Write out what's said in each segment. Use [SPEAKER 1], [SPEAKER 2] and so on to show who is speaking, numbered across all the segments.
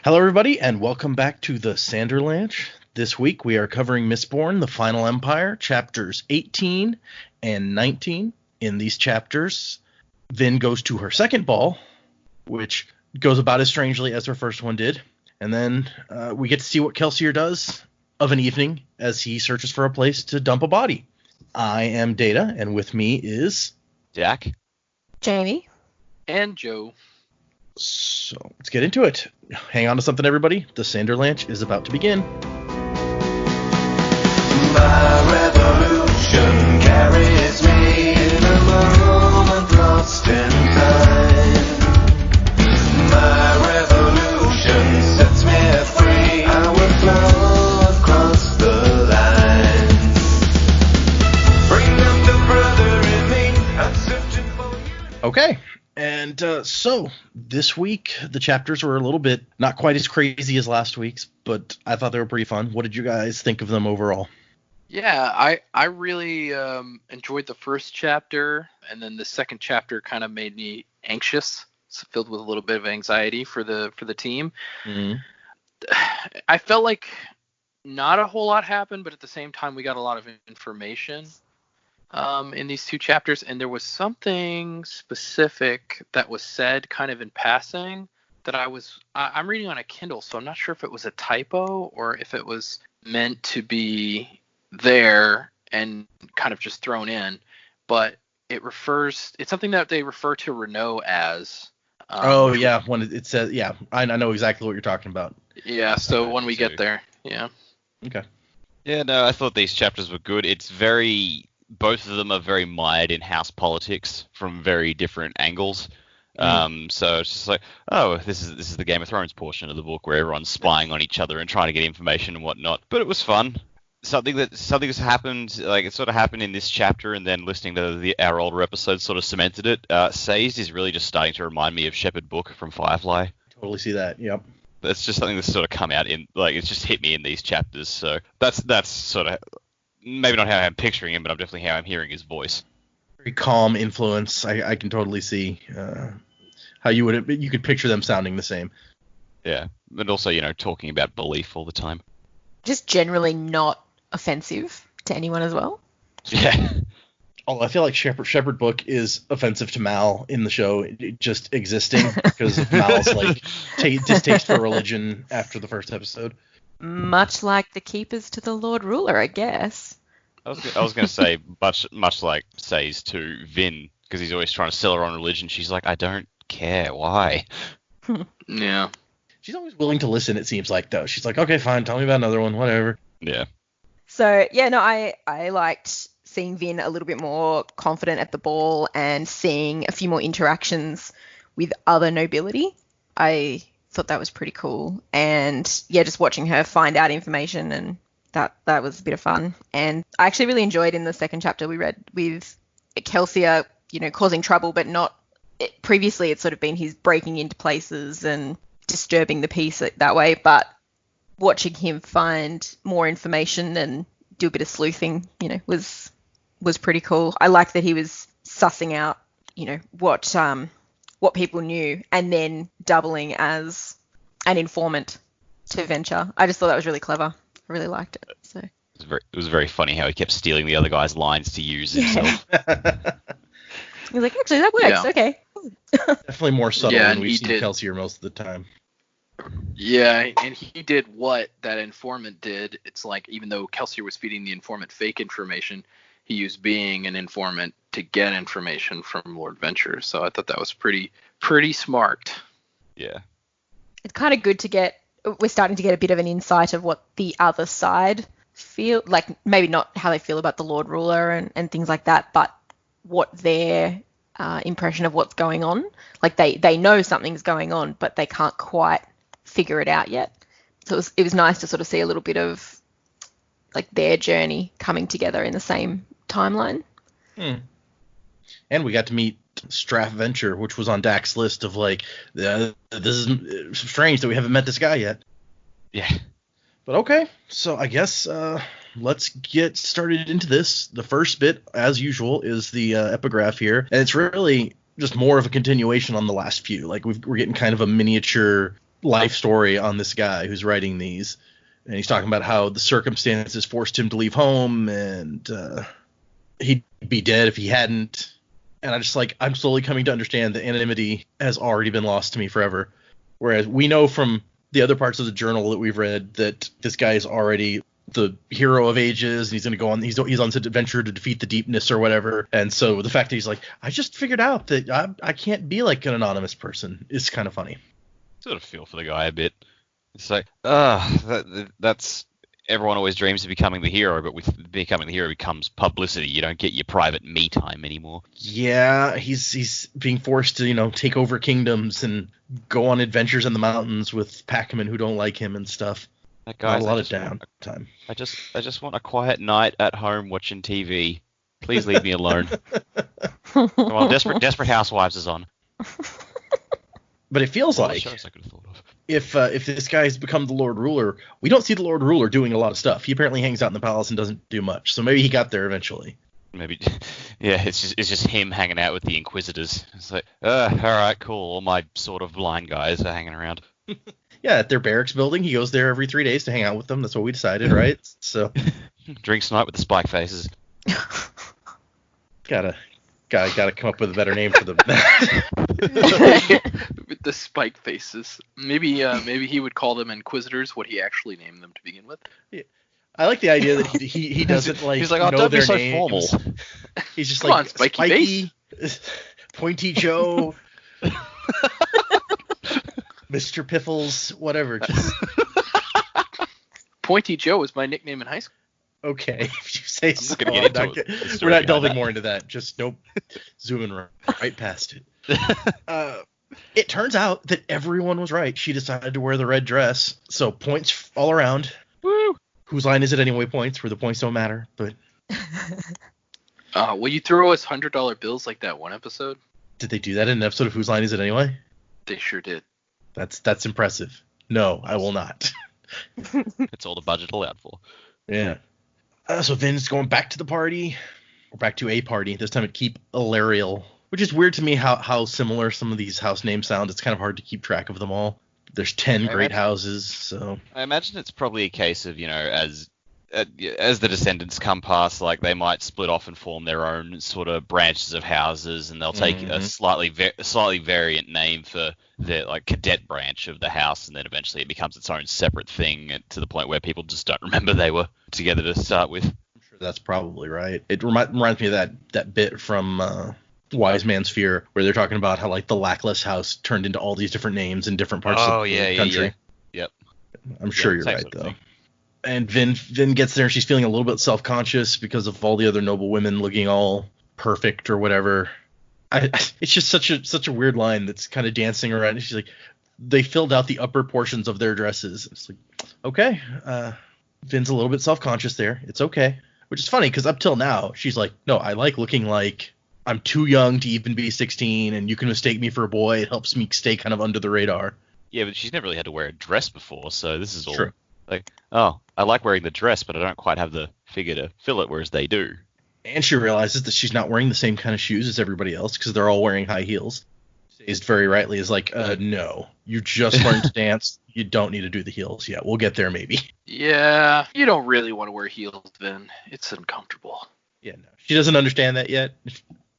[SPEAKER 1] Hello, everybody, and welcome back to the Sanderlanche. This week we are covering Mistborn, The Final Empire, chapters 18 and 19. In these chapters, Vin goes to her second ball, which goes about as strangely as her first one did. And then we get to see what Kelsier does of an evening as he searches for a place to dump a body. I am Data, and with me is...
[SPEAKER 2] Jack.
[SPEAKER 3] Jamie.
[SPEAKER 4] And Joe.
[SPEAKER 1] So let's get into it. Hang on to something, everybody. The Sanderlanche is about to begin.
[SPEAKER 5] My revolution carries me in a moment lost in time. My revolution sets me free. I will flow across the lines. Bring up the brother in me. I'm searching for you.
[SPEAKER 1] Okay. And so this week, the chapters were a little bit not quite as crazy as last week's, but I thought they were pretty fun. What did you guys think of them overall?
[SPEAKER 4] Yeah, I really enjoyed the first chapter, and then the second chapter kind of made me anxious. It's filled with a little bit of anxiety for the team.
[SPEAKER 1] Mm-hmm.
[SPEAKER 4] I felt like not a whole lot happened, but at the same time, we got a lot of information in these two chapters, and there was something specific that was said kind of in passing that I'm reading on a Kindle, so I'm not sure if it was a typo or if it was meant to be there and kind of just thrown in, but it's something that they refer to Renault as.
[SPEAKER 1] When it says, I know exactly what you're talking about.
[SPEAKER 4] Yeah, so when we get there, yeah.
[SPEAKER 1] Okay.
[SPEAKER 2] Yeah, no, I thought these chapters were good. Both of them are very mired in house politics from very different angles. So it's just like, this is the Game of Thrones portion of the book where everyone's spying on each other and trying to get information and whatnot. But it was fun. Something's happened, like it sort of happened in this chapter, and then listening to our older episodes sort of cemented it. Sazed is really just starting to remind me of Shepherd Book from Firefly.
[SPEAKER 1] Totally see that. Yep.
[SPEAKER 2] That's just something that's sort of come out in, like, it's just hit me in these chapters. So that's sort of maybe not how I'm picturing him, but I'm definitely how I'm hearing his voice.
[SPEAKER 1] Very calm influence. I can totally see how you could picture them sounding the same.
[SPEAKER 2] Yeah, but also, talking about belief all the time.
[SPEAKER 3] Just generally not offensive to anyone as well.
[SPEAKER 2] Yeah.
[SPEAKER 1] Oh, I feel like Shepherd Book is offensive to Mal in the show, just existing because of Mal's distaste for religion after the first episode.
[SPEAKER 3] Much like the keepers to the Lord Ruler, I guess.
[SPEAKER 2] I was going to say much like Says to Vin, because he's always trying to sell her on religion. She's like, I don't care. Why?
[SPEAKER 4] Yeah.
[SPEAKER 1] She's always willing to listen, it seems like, though. She's like, okay, fine, tell me about another one, whatever.
[SPEAKER 2] Yeah.
[SPEAKER 3] So, yeah, no, I liked seeing Vin a little bit more confident at the ball and seeing a few more interactions with other nobility. I thought that was pretty cool. And, yeah, just watching her find out information, and that was a bit of fun. And I actually really enjoyed in the second chapter we read with Kelsier, causing trouble, but not... Previously, it's sort of been his breaking into places and disturbing the peace that way, but watching him find more information and do a bit of sleuthing, was pretty cool. I like that he was sussing out, what people knew, and then doubling as an informant to Venture. I just thought that was really clever. I really liked it. So
[SPEAKER 2] it was very funny how he kept stealing the other guy's lines to use himself.
[SPEAKER 3] He was like, actually, that works.
[SPEAKER 4] Yeah.
[SPEAKER 3] Okay.
[SPEAKER 1] Definitely more subtle than we've seen
[SPEAKER 4] did.
[SPEAKER 1] Kelsier most of the time.
[SPEAKER 4] Yeah, and he did what that informant did. It's like, even though Kelsier was feeding the informant fake information, he used being an informant to get information from Lord Venture. So I thought that was pretty smart.
[SPEAKER 2] Yeah.
[SPEAKER 3] It's kind of good we're starting to get a bit of an insight of what the other side feel, like maybe not how they feel about the Lord Ruler and things like that, but what their impression of what's going on. Like they know something's going on, but they can't quite figure it out yet. So it was nice to sort of see a little bit of like their journey coming together in the same timeline.
[SPEAKER 1] And we got to meet Straff Venture, which was on Dak's list of like, this is strange that we haven't met this guy yet.
[SPEAKER 2] Yeah.
[SPEAKER 1] But okay, so I guess let's get started into this. The first bit, as usual, is the epigraph here, and it's really just more of a continuation on the last few. Like we're getting kind of a miniature life story on this guy who's writing these. And he's talking about how the circumstances forced him to leave home, and he'd be dead if he hadn't. And I'm slowly coming to understand that anonymity has already been lost to me forever. Whereas we know from the other parts of the journal that we've read that this guy is already the hero of ages, and he's going to go on, he's on this adventure to defeat the deepness or whatever. And so the fact that he's like, I just figured out that I can't be like an anonymous person is kind of funny.
[SPEAKER 2] Sort of feel for the guy a bit. It's like, that's everyone always dreams of becoming the hero, but with becoming the hero becomes publicity. You don't get your private me time anymore.
[SPEAKER 1] Yeah, he's being forced to, take over kingdoms and go on adventures in the mountains with packmen who don't like him and stuff.
[SPEAKER 2] That guy's
[SPEAKER 1] Not a lot of downtime.
[SPEAKER 2] I just want a quiet night at home watching TV. Please leave me alone. Come on, Desperate Housewives is on.
[SPEAKER 1] But it feels like
[SPEAKER 2] shows I could have thought of.
[SPEAKER 1] If this guy's become the Lord Ruler, we don't see the Lord Ruler doing a lot of stuff. He apparently hangs out in the palace and doesn't do much. So maybe he got there eventually.
[SPEAKER 2] Maybe, yeah. It's just him hanging out with the Inquisitors. It's like, all right, cool. All my sort of blind guys are hanging around.
[SPEAKER 1] Yeah, at their barracks building, he goes there every 3 days to hang out with them. That's what we decided, right? So
[SPEAKER 2] drinks night with the spike faces.
[SPEAKER 1] Gotta come up with a better name for them.
[SPEAKER 4] With the spike faces. Maybe he would call them Inquisitors, what he actually named them to begin with.
[SPEAKER 1] Yeah. I like the idea that he doesn't
[SPEAKER 2] He's like, oh,
[SPEAKER 1] know
[SPEAKER 2] don't
[SPEAKER 1] their
[SPEAKER 2] be so
[SPEAKER 1] names.
[SPEAKER 2] formal.
[SPEAKER 1] He's just
[SPEAKER 4] Come
[SPEAKER 1] like
[SPEAKER 4] on, Spiky
[SPEAKER 1] Pointy Joe, Mr. Piffles, whatever. Just
[SPEAKER 4] Pointy Joe was my nickname in high school.
[SPEAKER 1] okay, if you say so.
[SPEAKER 2] We're
[SPEAKER 1] We're not delving more into that. Just nope, zooming right past it. It turns out that everyone was right. She decided to wear the red dress, so points all around.
[SPEAKER 2] Woo!
[SPEAKER 1] Whose line is it anyway? Points where the points don't matter, but.
[SPEAKER 4] Will you throw us $100 bills like that one episode?
[SPEAKER 1] Did they do that in an episode of Whose Line Is It Anyway?
[SPEAKER 4] They sure did.
[SPEAKER 1] That's impressive. No, I will not.
[SPEAKER 2] It's all the budget allowed for.
[SPEAKER 1] Yeah. So Vin's going back to the party, or back to a party, this time at Keep Ilarial, which is weird to me how similar some of these house names sound. It's kind of hard to keep track of them all. There's 10 great houses, so.
[SPEAKER 2] I imagine it's probably a case of, as the descendants come past, like they might split off and form their own sort of branches of houses, and they'll take a slightly variant name for their like cadet branch of the house, and then eventually it becomes its own separate thing to the point where people just don't remember they were together to start with.
[SPEAKER 1] I'm sure that's probably right. It reminds me of that bit from Wise Man's Fear, where they're talking about how like the Lackless house turned into all these different names in different parts of the country.
[SPEAKER 2] Yep.
[SPEAKER 1] I'm sure you're right though. And Vin gets there and she's feeling a little bit self-conscious because of all the other noble women looking all perfect or whatever. It's just such a weird line that's kind of dancing around. She's like, they filled out the upper portions of their dresses. It's like, okay, Vin's a little bit self-conscious there. It's okay. Which is funny because up till now, she's like, no, I like looking like I'm too young to even be 16, and you can mistake me for a boy. It helps me stay kind of under the radar.
[SPEAKER 2] Yeah, but she's never really had to wear a dress before, so this is all
[SPEAKER 1] true.
[SPEAKER 2] Like, oh, I like wearing the dress, but I don't quite have the figure to fill it, whereas they do.
[SPEAKER 1] And she realizes that she's not wearing the same kind of shoes as everybody else because they're all wearing high heels. Is very rightly is like, no, you just learned to dance. You don't need to do the heels. Yeah, we'll get there maybe.
[SPEAKER 4] Yeah, you don't really want to wear heels, Vin. It's uncomfortable.
[SPEAKER 1] Yeah, no, she doesn't understand that yet.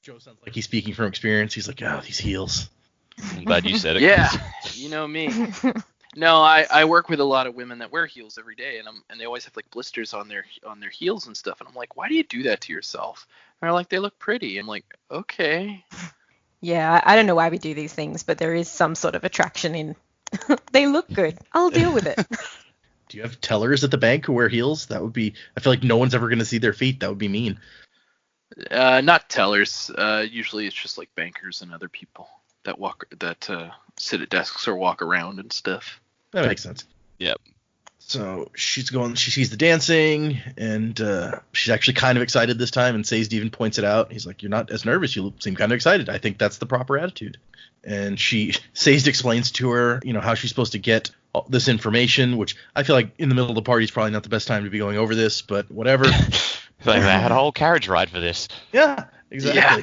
[SPEAKER 1] Joe sounds like he's speaking from experience. He's like, oh, these heels.
[SPEAKER 2] I'm glad you said it.
[SPEAKER 4] Yeah, you know me. No, I work with a lot of women that wear heels every day, and they always have like blisters on their heels and stuff. And I'm like, why do you do that to yourself? And they're like, they look pretty. I'm like, okay.
[SPEAKER 3] Yeah, I don't know why we do these things, but there is some sort of attraction in. They look good. I'll deal with it.
[SPEAKER 1] Do you have tellers at the bank who wear heels? That would be. I feel like no one's ever going to see their feet. That would be mean.
[SPEAKER 4] Not tellers. Usually it's just like bankers and other people that sit at desks or walk around and stuff.
[SPEAKER 1] That makes sense.
[SPEAKER 2] Yep.
[SPEAKER 1] So she sees the dancing, and she's actually kind of excited this time, and Sazed even points it out. He's like, you're not as nervous. You seem kind of excited. I think that's the proper attitude. And Sazed explains to her, how she's supposed to get this information, which I feel like in the middle of the party is probably not the best time to be going over this, but whatever.
[SPEAKER 2] Like I had a whole carriage ride for this.
[SPEAKER 1] Yeah, exactly.
[SPEAKER 4] Yeah,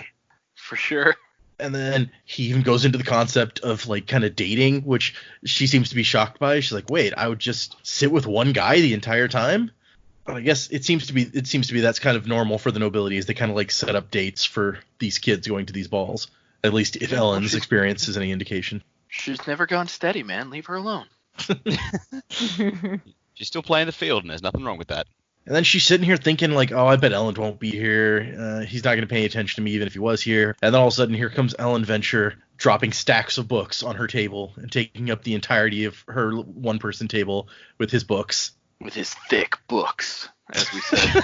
[SPEAKER 4] for sure.
[SPEAKER 1] And then he even goes into the concept of like kind of dating, which she seems to be shocked by. She's like, wait, I would just sit with one guy the entire time? But I guess it seems to be that's kind of normal for the nobility, is they kind of like set up dates for these kids going to these balls. At least if Elend's experience is any indication.
[SPEAKER 4] She's never gone steady, man. Leave her alone.
[SPEAKER 2] She's still playing the field, and there's nothing wrong with that.
[SPEAKER 1] And then she's sitting here thinking like, oh, I bet Elend won't be here. He's not going to pay any attention to me even if he was here. And then all of a sudden here comes Elend Venture dropping stacks of books on her table and taking up the entirety of her one-person table with his books.
[SPEAKER 4] With his thick books, as we said.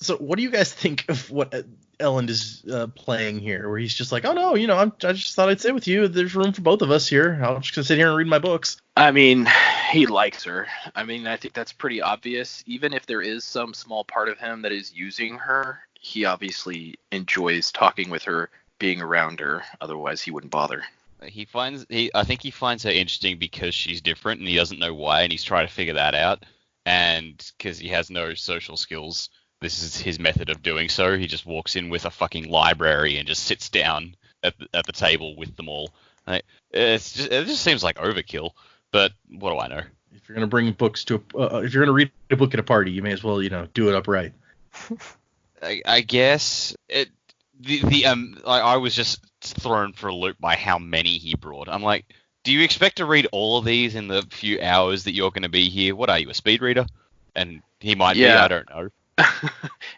[SPEAKER 1] So what do you guys think of what Elend is playing here, where he's just like, oh no, I just thought I'd sit with you. There's room for both of us here. I'm just going to sit here and read my books.
[SPEAKER 4] I mean, he likes her. I mean, I think that's pretty obvious. Even if there is some small part of him that is using her, he obviously enjoys talking with her, being around her. Otherwise, he wouldn't bother.
[SPEAKER 2] I think he finds her interesting because she's different, and he doesn't know why, and he's trying to figure that out. And because he has no social skills, this is his method of doing so. He just walks in with a fucking library and just sits down at the table with them all. It just seems like overkill. But what do I know?
[SPEAKER 1] If you're gonna bring books to if you're gonna read a book at a party, you may as well do it upright.
[SPEAKER 2] I guess I was just thrown for a loop by how many he brought. I'm like, do you expect to read all of these in the few hours that you're going to be here? What are you, a speed reader? And he might be. I don't know.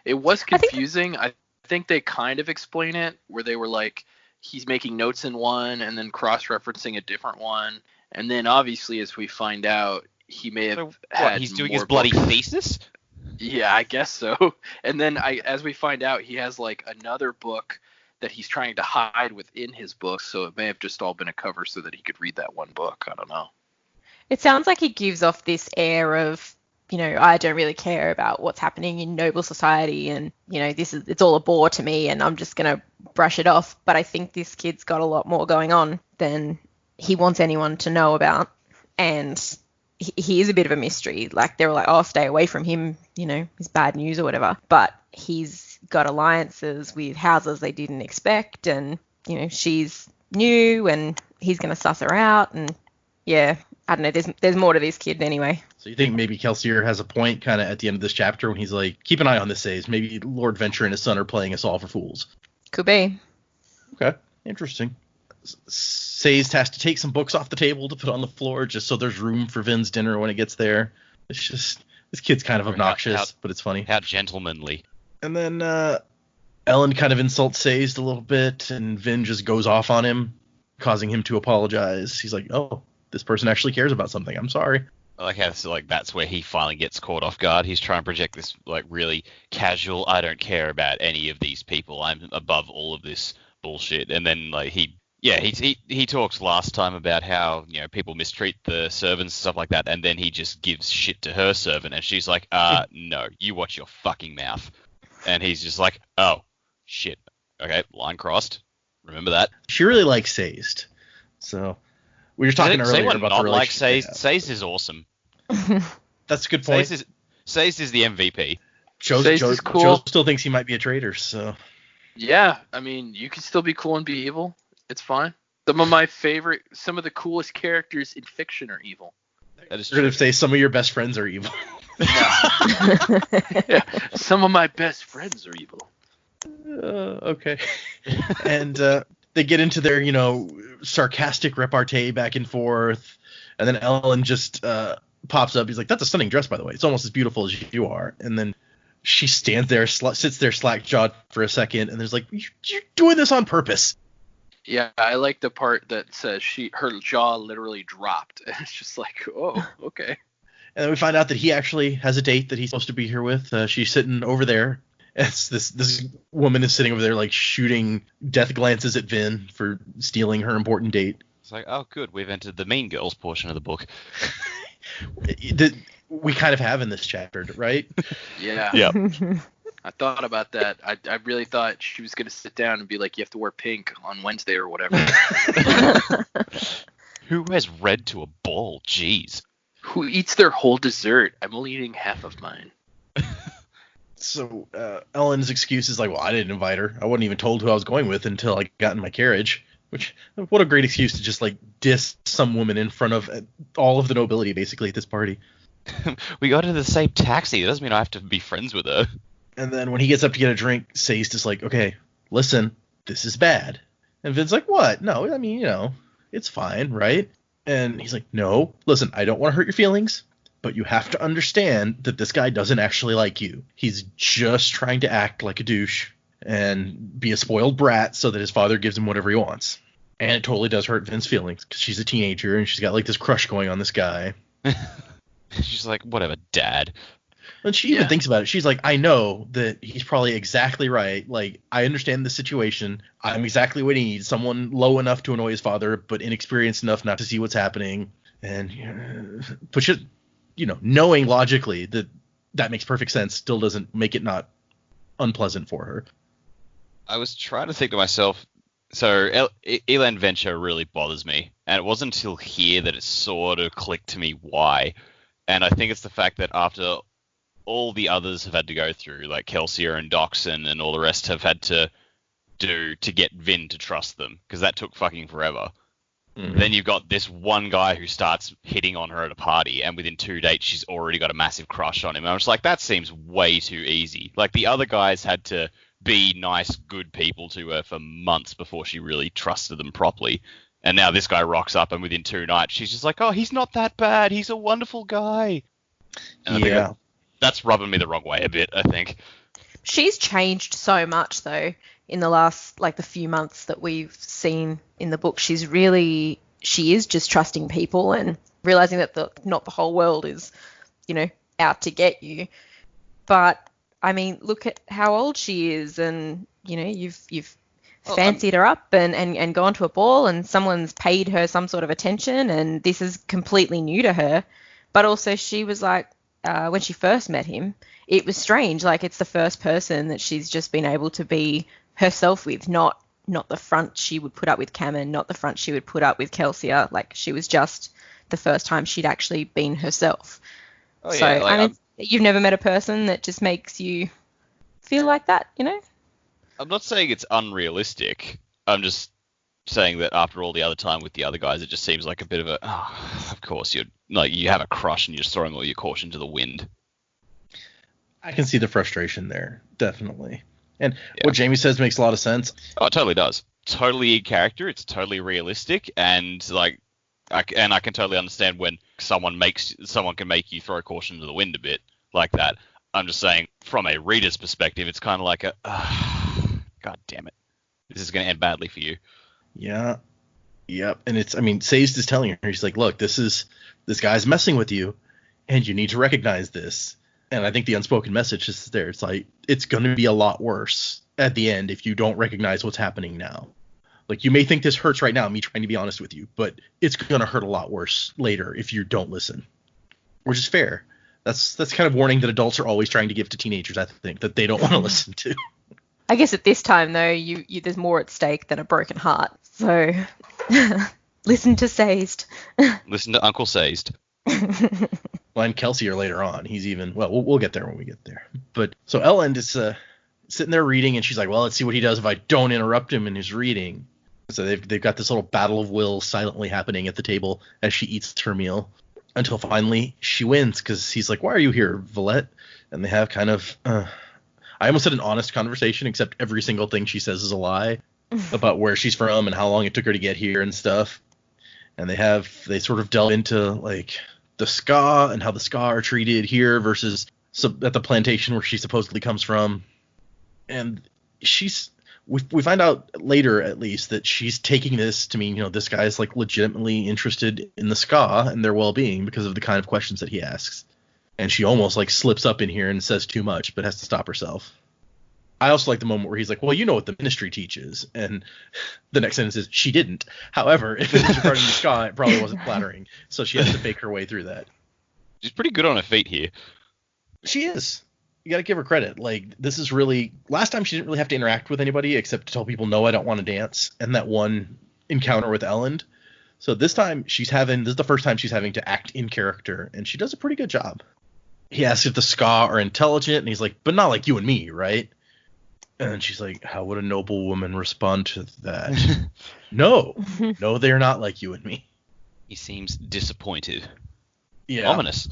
[SPEAKER 4] It was confusing. I think they kind of explain it where they were like, he's making notes in one and then cross-referencing a different one. And then obviously, as we find out, he may have had
[SPEAKER 2] he's doing
[SPEAKER 4] more
[SPEAKER 2] his bloody
[SPEAKER 4] books.
[SPEAKER 2] thesis?
[SPEAKER 4] Yeah, I guess so. And then as we find out, he has like another book that he's trying to hide within his book. So it may have just all been a cover so that he could read that one book. I don't know.
[SPEAKER 3] It sounds like he gives off this air of, I don't really care about what's happening in noble society, and it's all a bore to me, and I'm just gonna brush it off. But I think this kid's got a lot more going on than he wants anyone to know about, and he is a bit of a mystery. Like, they were like, oh, stay away from him, he's bad news or whatever. But he's got alliances with houses they didn't expect, and she's new, and he's gonna suss her out, and yeah. I don't know. There's more to this kid anyway.
[SPEAKER 1] So you think maybe Kelsier has a point kind of at the end of this chapter when he's like, keep an eye on this, Says. Maybe Lord Venture and his son are playing us all for fools.
[SPEAKER 3] Could be.
[SPEAKER 1] Okay. Interesting. Says has to take some books off the table to put on the floor just so there's room for Vin's dinner when it gets there. It's just, this kid's kind of obnoxious, but it's funny.
[SPEAKER 2] How gentlemanly.
[SPEAKER 1] And then Elend kind of insults Says a little bit, and Vin just goes off on him, causing him to apologize. He's like, oh, this person actually cares about something. I'm sorry.
[SPEAKER 2] I like how that's where he finally gets caught off guard. He's trying to project this like really casual, I don't care about any of these people. I'm above all of this bullshit. And then like he talks last time about how people mistreat the servants and stuff like that, and then he just gives shit to her servant, and she's like, no, you watch your fucking mouth. And he's just like, oh shit, okay, line crossed. Remember that.
[SPEAKER 1] She really likes Says, so. We were talking earlier about the relationship.
[SPEAKER 2] Like Says is awesome.
[SPEAKER 1] That's a good point.
[SPEAKER 2] Says is the MVP.
[SPEAKER 1] Joe
[SPEAKER 4] is cool.
[SPEAKER 1] Joe still thinks he might be a traitor, so.
[SPEAKER 4] Yeah, I mean, you can still be cool and be evil. It's fine. Some of the coolest characters in fiction are evil.
[SPEAKER 2] That is
[SPEAKER 1] true. You're going to say some of your best friends are evil.
[SPEAKER 4] Yeah, some of my best friends are evil.
[SPEAKER 1] Okay. And they get into their, sarcastic repartee back and forth, and then Elend just pops up. He's like, that's a stunning dress, by the way. It's almost as beautiful as you are. And then she stands there, sits there slack-jawed for a second, and there's like, you're doing this on purpose.
[SPEAKER 4] Yeah, I like the part that says her jaw literally dropped. And it's just like, oh, okay.
[SPEAKER 1] And then we find out that he actually has a date that he's supposed to be here with. She's sitting over there. As this woman is sitting over there, like, shooting death glances at Vin for stealing her important date.
[SPEAKER 2] It's like, oh, good, we've entered the Mean Girls portion of the book.
[SPEAKER 1] We kind of have in this chapter, right?
[SPEAKER 4] Yeah.
[SPEAKER 2] Yeah.
[SPEAKER 4] I thought about that. I really thought she was going to sit down and be like, you have to wear pink on Wednesday or whatever.
[SPEAKER 2] Who has red to a ball? Jeez.
[SPEAKER 4] Who eats their whole dessert? I'm only eating half of mine.
[SPEAKER 1] So Ellen's excuse is like, well, I didn't invite her. I wasn't even told who I was going with until I got in my carriage. Which, what a great excuse to just like diss some woman in front of all of the nobility basically at this party.
[SPEAKER 2] We got into the same taxi. It doesn't mean I have to be friends with her.
[SPEAKER 1] And then when he gets up to get a drink, Say's just like, okay, listen, this is bad. And Vin's like, what? No, I mean, you know, it's fine, right? And he's like, no, listen, I don't want to hurt your feelings, but you have to understand that this guy doesn't actually like you. He's just trying to act like a douche and be a spoiled brat so that his father gives him whatever he wants. And it totally does hurt Vin's feelings because she's a teenager and she's got like this crush going on this guy.
[SPEAKER 2] She's like, whatever, Dad.
[SPEAKER 1] And she even thinks about it. She's like, I know that he's probably exactly right. Like, I understand the situation. I'm exactly what he needs. Someone low enough to annoy his father, but inexperienced enough not to see what's happening. And push it, you know, knowing logically that that makes perfect sense still doesn't make it not unpleasant for her.
[SPEAKER 2] I was trying to think to myself, so Elend Venture really bothers me. And it wasn't until here that it sort of clicked to me why. And I think it's the fact that after all the others have had to go through, like Kelsier and Doxson and all the rest have had to do to get Vin to trust them, because that took fucking forever. Mm-hmm. Then you've got this one guy who starts hitting on her at a party, and within 2 dates she's already got a massive crush on him. And I was like, that seems way too easy. Like, the other guys had to be nice, good people to her for months before she really trusted them properly. And now this guy rocks up, and within 2 nights she's just like, oh, he's not that bad. He's a wonderful guy. And I think that's rubbing me the wrong way a bit, I think.
[SPEAKER 3] She's changed so much, though, in the last, like, the few months that we've seen in the book. She is just trusting people and realizing that not the whole world is, you know, out to get you. But, I mean, look at how old she is, and, you know, you've fancied her up and gone to a ball, and someone's paid her some sort of attention, and this is completely new to her. But also she was like, when she first met him, it was strange. Like, it's the first person that she's just been able to be herself with, not the front she would put up with Cameron, not the front she would put up with Kelsier. Like, she was just the first time she'd actually been herself. Oh, so, yeah, like, I mean, you've never met a person that just makes you feel like that, you know?
[SPEAKER 2] I'm not saying it's unrealistic. I'm just saying that after all the other time with the other guys, it just seems like a bit of a, of course, you have a crush and you're just throwing all your caution to the wind.
[SPEAKER 1] I can see the frustration there, definitely. And what Jamie says makes a lot of sense.
[SPEAKER 2] Oh, it totally does. Totally in character. It's totally realistic. And like, I can totally understand when someone can make you throw caution to the wind a bit like that. I'm just saying, from a reader's perspective, it's kind of like a, God damn it, this is going to end badly for you.
[SPEAKER 1] Yeah. Yep. And it's, I mean, Say's is telling her, he's like, look, this guy's messing with you, and you need to recognize this. And I think the unspoken message is there. It's like, it's going to be a lot worse at the end if you don't recognize what's happening now. Like, you may think this hurts right now, me trying to be honest with you, but it's going to hurt a lot worse later if you don't listen. Which is fair. That's kind of warning that adults are always trying to give to teenagers, I think, that they don't want to listen to.
[SPEAKER 3] I guess at this time, though, there's more at stake than a broken heart. So listen to Sayst.
[SPEAKER 2] Listen to Uncle Sayst.
[SPEAKER 1] Well, and Kelsier later on. He's even, well, we'll get there when we get there. But so Elend is sitting there reading, and she's like, well, let's see what he does if I don't interrupt him in his reading. So they've got this little battle of wills silently happening at the table as she eats her meal, until finally she wins, because he's like, why are you here, Valette? And they have kind of, I almost said an honest conversation, except every single thing she says is a lie about where she's from and how long it took her to get here and stuff. And they sort of delve into like the ska and how the ska are treated here versus at the plantation where she supposedly comes from. And we find out later, at least, that she's taking this to mean, this guy's like legitimately interested in the ska and their well-being because of the kind of questions that he asks. And she almost like slips up in here and says too much, but has to stop herself. I also like the moment where he's like, well, you know what the ministry teaches. And the next sentence is, she didn't. However, if it was regarding the ska, it probably wasn't flattering. So she has to fake her way through that.
[SPEAKER 2] She's pretty good on her feet here.
[SPEAKER 1] She is. You got to give her credit. Like, this is really, last time she didn't really have to interact with anybody except to tell people, no, I don't want to dance. And that one encounter with Elend. So this time this is the first time she's having to act in character, and she does a pretty good job. he asks if the Ska are intelligent, and he's like, but not like you and me, right? And she's like, how would a noble woman respond to that? No, they're not like you and me.
[SPEAKER 2] He seems disappointed.
[SPEAKER 1] Yeah.
[SPEAKER 2] Ominous.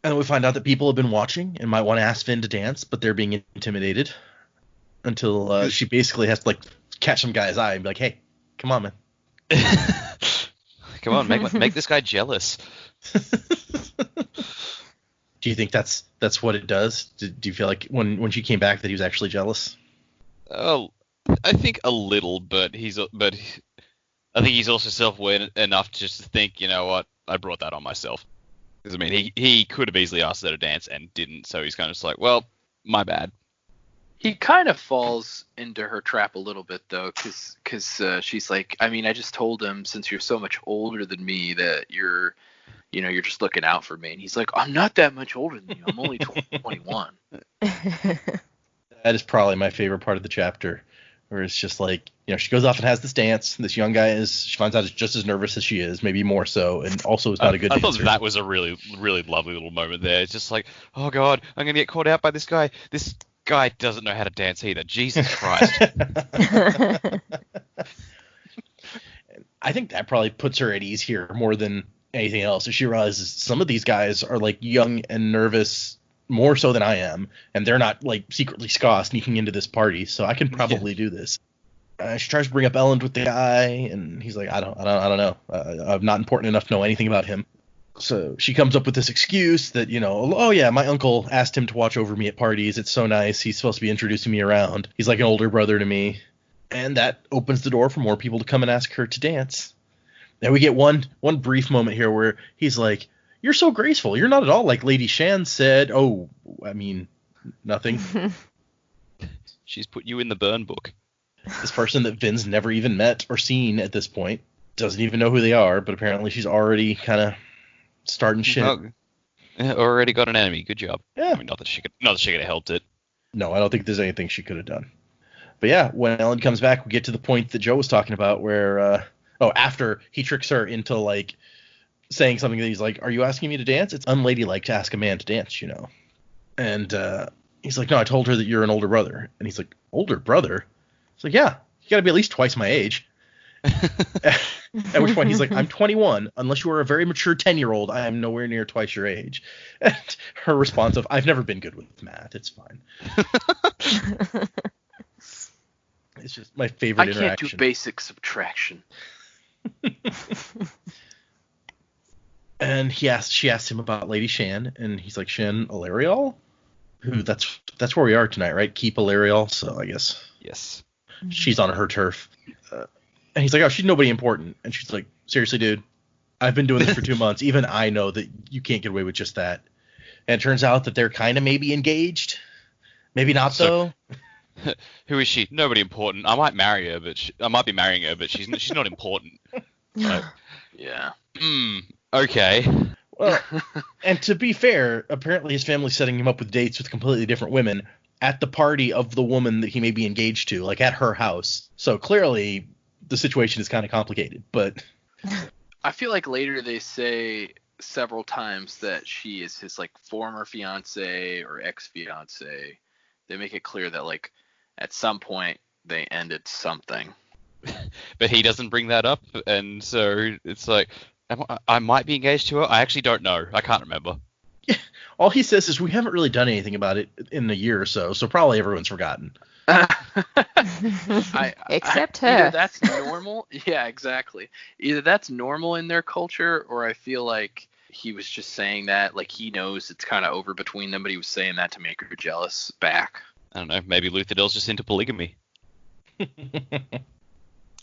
[SPEAKER 1] And we find out that people have been watching and might want to ask Vin to dance, but they're being intimidated until she basically has to like catch some guy's eye and be like, hey, come on, man.
[SPEAKER 2] Come on, make this guy jealous.
[SPEAKER 1] Do you think that's what it does? Do you feel like when she came back that he was actually jealous?
[SPEAKER 2] Oh, I think a little, but I think he's also self-aware enough just to think, you know what, I brought that on myself. Because I mean, he could have easily asked her to dance and didn't, so he's kind of just like, well, my bad.
[SPEAKER 4] He kind of falls into her trap a little bit, though, because she's like, I mean, I just told him, since you're so much older than me, that you're just looking out for me. And he's like, I'm not that much older than you. I'm only 21.
[SPEAKER 1] That is probably my favorite part of the chapter, where it's just like, she goes off and has this dance. This young guy she finds out is just as nervous as she is, maybe more so, and also is not a good dancer.
[SPEAKER 2] I thought that was a really, really lovely little moment there. It's just like, oh God, I'm going to get caught out by this guy. This guy doesn't know how to dance either. Jesus Christ.
[SPEAKER 1] I think that probably puts her at ease here more than anything else. She realizes some of these guys are like young and nervous, more so than I am, and they're not like secretly ska sneaking into this party, so I can probably do this. She tries to bring up Elend with the guy, and he's like, I don't know. I'm not important enough to know anything about him. So she comes up with this excuse that, oh yeah, my uncle asked him to watch over me at parties. It's so nice. He's supposed to be introducing me around. He's like an older brother to me. And that opens the door for more people to come and ask her to dance. And we get one brief moment here where he's like, you're so graceful. You're not at all like Lady Shan said. Oh, I mean, nothing.
[SPEAKER 2] She's put you in the burn book.
[SPEAKER 1] This person that Vin's never even met or seen at this point doesn't even know who they are, but apparently she's already kind of starting shit.
[SPEAKER 2] Already got an enemy. Good job.
[SPEAKER 1] Yeah.
[SPEAKER 2] I mean, not that she could have helped it.
[SPEAKER 1] No, I don't think there's anything she could have done. But yeah, when Elend comes back, we get to the point that Joe was talking about where, after he tricks her into like saying something that he's like, are you asking me to dance? It's unladylike to ask a man to dance, And he's like, no, I told her that you're an older brother. And he's like, older brother? It's like, yeah, you got to be at least twice my age. At which point he's like, I'm 21. Unless you are a very mature 10-year-old, I am nowhere near twice your age. And her response of, I've never been good with math. It's fine. It's just my favorite interaction.
[SPEAKER 4] I can't do basic subtraction.
[SPEAKER 1] And she asks him about Lady Shan, and he's like, Shan Ilariol? Who, that's where we are tonight, right? Keep Ilariol, so I guess.
[SPEAKER 2] Yes.
[SPEAKER 1] She's on her turf. And he's like, oh, she's nobody important. And she's like, seriously, dude, I've been doing this for 2 months. Even I know that you can't get away with just that. And it turns out that they're kind of maybe engaged. Maybe not, though.
[SPEAKER 2] Who is she? Nobody important. I might marry her, I might be marrying her, but she's not important. So,
[SPEAKER 4] yeah.
[SPEAKER 2] Okay.
[SPEAKER 1] Well, and to be fair, apparently his family's setting him up with dates with completely different women at the party of the woman that he may be engaged to, like at her house. So clearly the situation is kind of complicated, but
[SPEAKER 4] I feel like later they say several times that she is his like former fiance or ex-fiance. They make it clear that like at some point they ended something.
[SPEAKER 2] But he doesn't bring that up, and so it's like, I might be engaged to her. I actually don't know. I can't remember.
[SPEAKER 1] All he says is we haven't really done anything about it in a year or so probably everyone's forgotten.
[SPEAKER 3] Except her.
[SPEAKER 4] Either that's normal. Yeah, exactly. Either that's normal in their culture, or I feel like he was just saying that, like he knows it's kind of over between them, but he was saying that to make her jealous back.
[SPEAKER 2] I don't know. Maybe Luthadell's just into polygamy.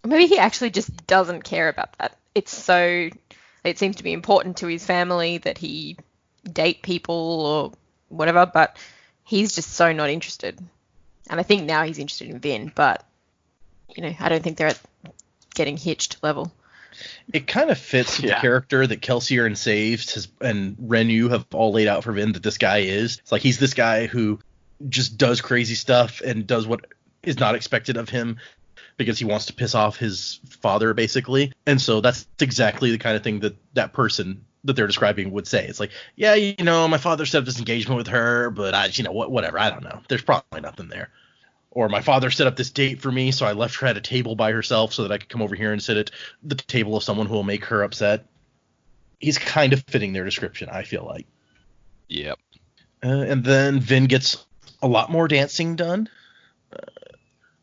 [SPEAKER 3] Maybe he actually just doesn't care about that. It seems to be important to his family that he date people or whatever, but he's just so not interested. And I think now he's interested in Vin, but I don't think they're at getting hitched level.
[SPEAKER 1] It kind of fits with the character that Kelsier and Saves and Renu have all laid out for Vin that this guy is. It's like he's this guy who just does crazy stuff and does what is not expected of him because he wants to piss off his father, basically. And so that's exactly the kind of thing that person that they're describing would say. It's like, yeah, my father set up this engagement with her, but whatever, I don't know. There's probably nothing there. Or my father set up this date for me, so I left her at a table by herself so that I could come over here and sit at the table of someone who will make her upset. He's kind of fitting their description, I feel like.
[SPEAKER 2] Yep.
[SPEAKER 1] And then Vin gets a lot more dancing done.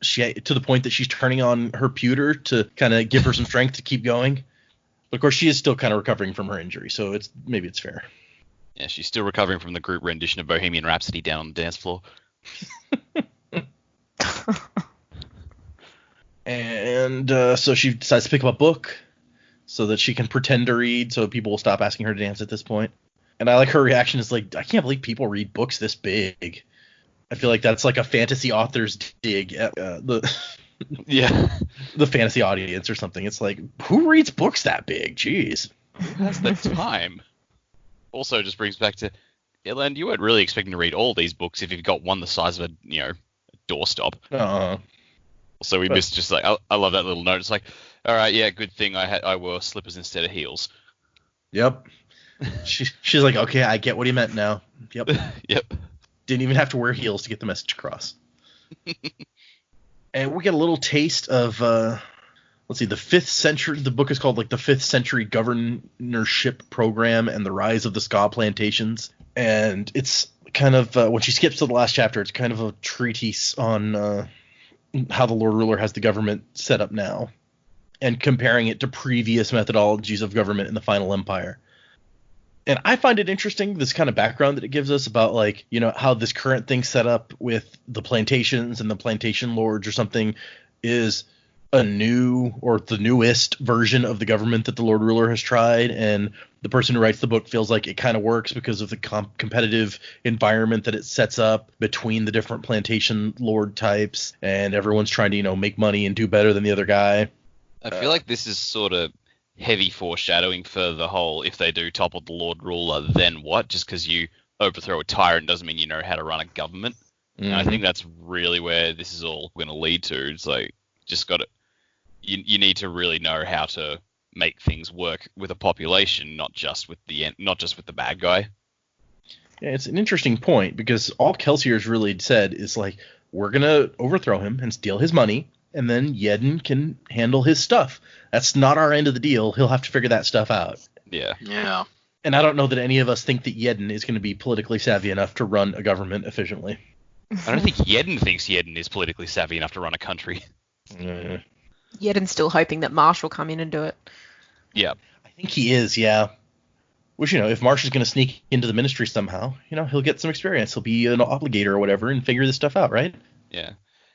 [SPEAKER 1] To the point that she's turning on her pewter to kind of give her some strength to keep going. But of course, she is still kind of recovering from her injury, so maybe it's fair.
[SPEAKER 2] Yeah, she's still recovering from the group rendition of Bohemian Rhapsody down on the dance floor.
[SPEAKER 1] And so she decides to pick up a book so that she can pretend to read, so people will stop asking her to dance at this point. And I like her reaction is like, I can't believe people read books this big. I feel like that's like a fantasy author's dig at the fantasy audience or something. It's like, who reads books that big? Jeez.
[SPEAKER 2] Who has the time? Also, just brings back to, Elend, you weren't really expecting to read all these books if you've got one the size of a doorstop. So we missed just like, I love that little note. It's like, all right, yeah, good thing I wore slippers instead of heels.
[SPEAKER 1] Yep. She's like, okay, I get what he meant now. Yep.
[SPEAKER 2] Yep.
[SPEAKER 1] Didn't even have to wear heels to get the message across. And we get a little taste of, the 5th century. The book is called like the 5th Century Governorship Program and the Rise of the Ska Plantations. And it's kind of, when she skips to the last chapter, it's kind of a treatise on how the Lord Ruler has the government set up now, and comparing it to previous methodologies of government in the Final Empire. And I find it interesting, this kind of background that it gives us about, like, how this current thing set up with the plantations and the plantation lords or something is a new or the newest version of the government that the Lord Ruler has tried. And the person who writes the book feels like it kind of works because of the competitive environment that it sets up between the different plantation lord types. And everyone's trying to, make money and do better than the other guy.
[SPEAKER 2] I feel like this is sort of heavy foreshadowing for the whole, if they do topple the Lord Ruler, then what? Just because you overthrow a tyrant doesn't mean you know how to run a government. Mm-hmm. And I think that's really where this is all going to lead to. It's like, just got to, you need to really know how to make things work with a population, not just with the bad guy.
[SPEAKER 1] Yeah, it's an interesting point, because all Kelsier's really said is like, we're going to overthrow him and steal his money, and then Yedden can handle his stuff. That's not our end of the deal. He'll have to figure that stuff out.
[SPEAKER 2] Yeah.
[SPEAKER 4] Yeah.
[SPEAKER 1] And I don't know that any of us think that Yedden is going to be politically savvy enough to run a government efficiently.
[SPEAKER 2] I don't think Yedden thinks Yedden is politically savvy enough to run a country.
[SPEAKER 3] Yedden's still hoping that Marsh will come in and do it.
[SPEAKER 2] Yeah.
[SPEAKER 1] I think he is, yeah. Which, if Marsh is going to sneak into the ministry somehow, he'll get some experience. He'll be an obligator or whatever and figure this stuff out, right?
[SPEAKER 2] Yeah.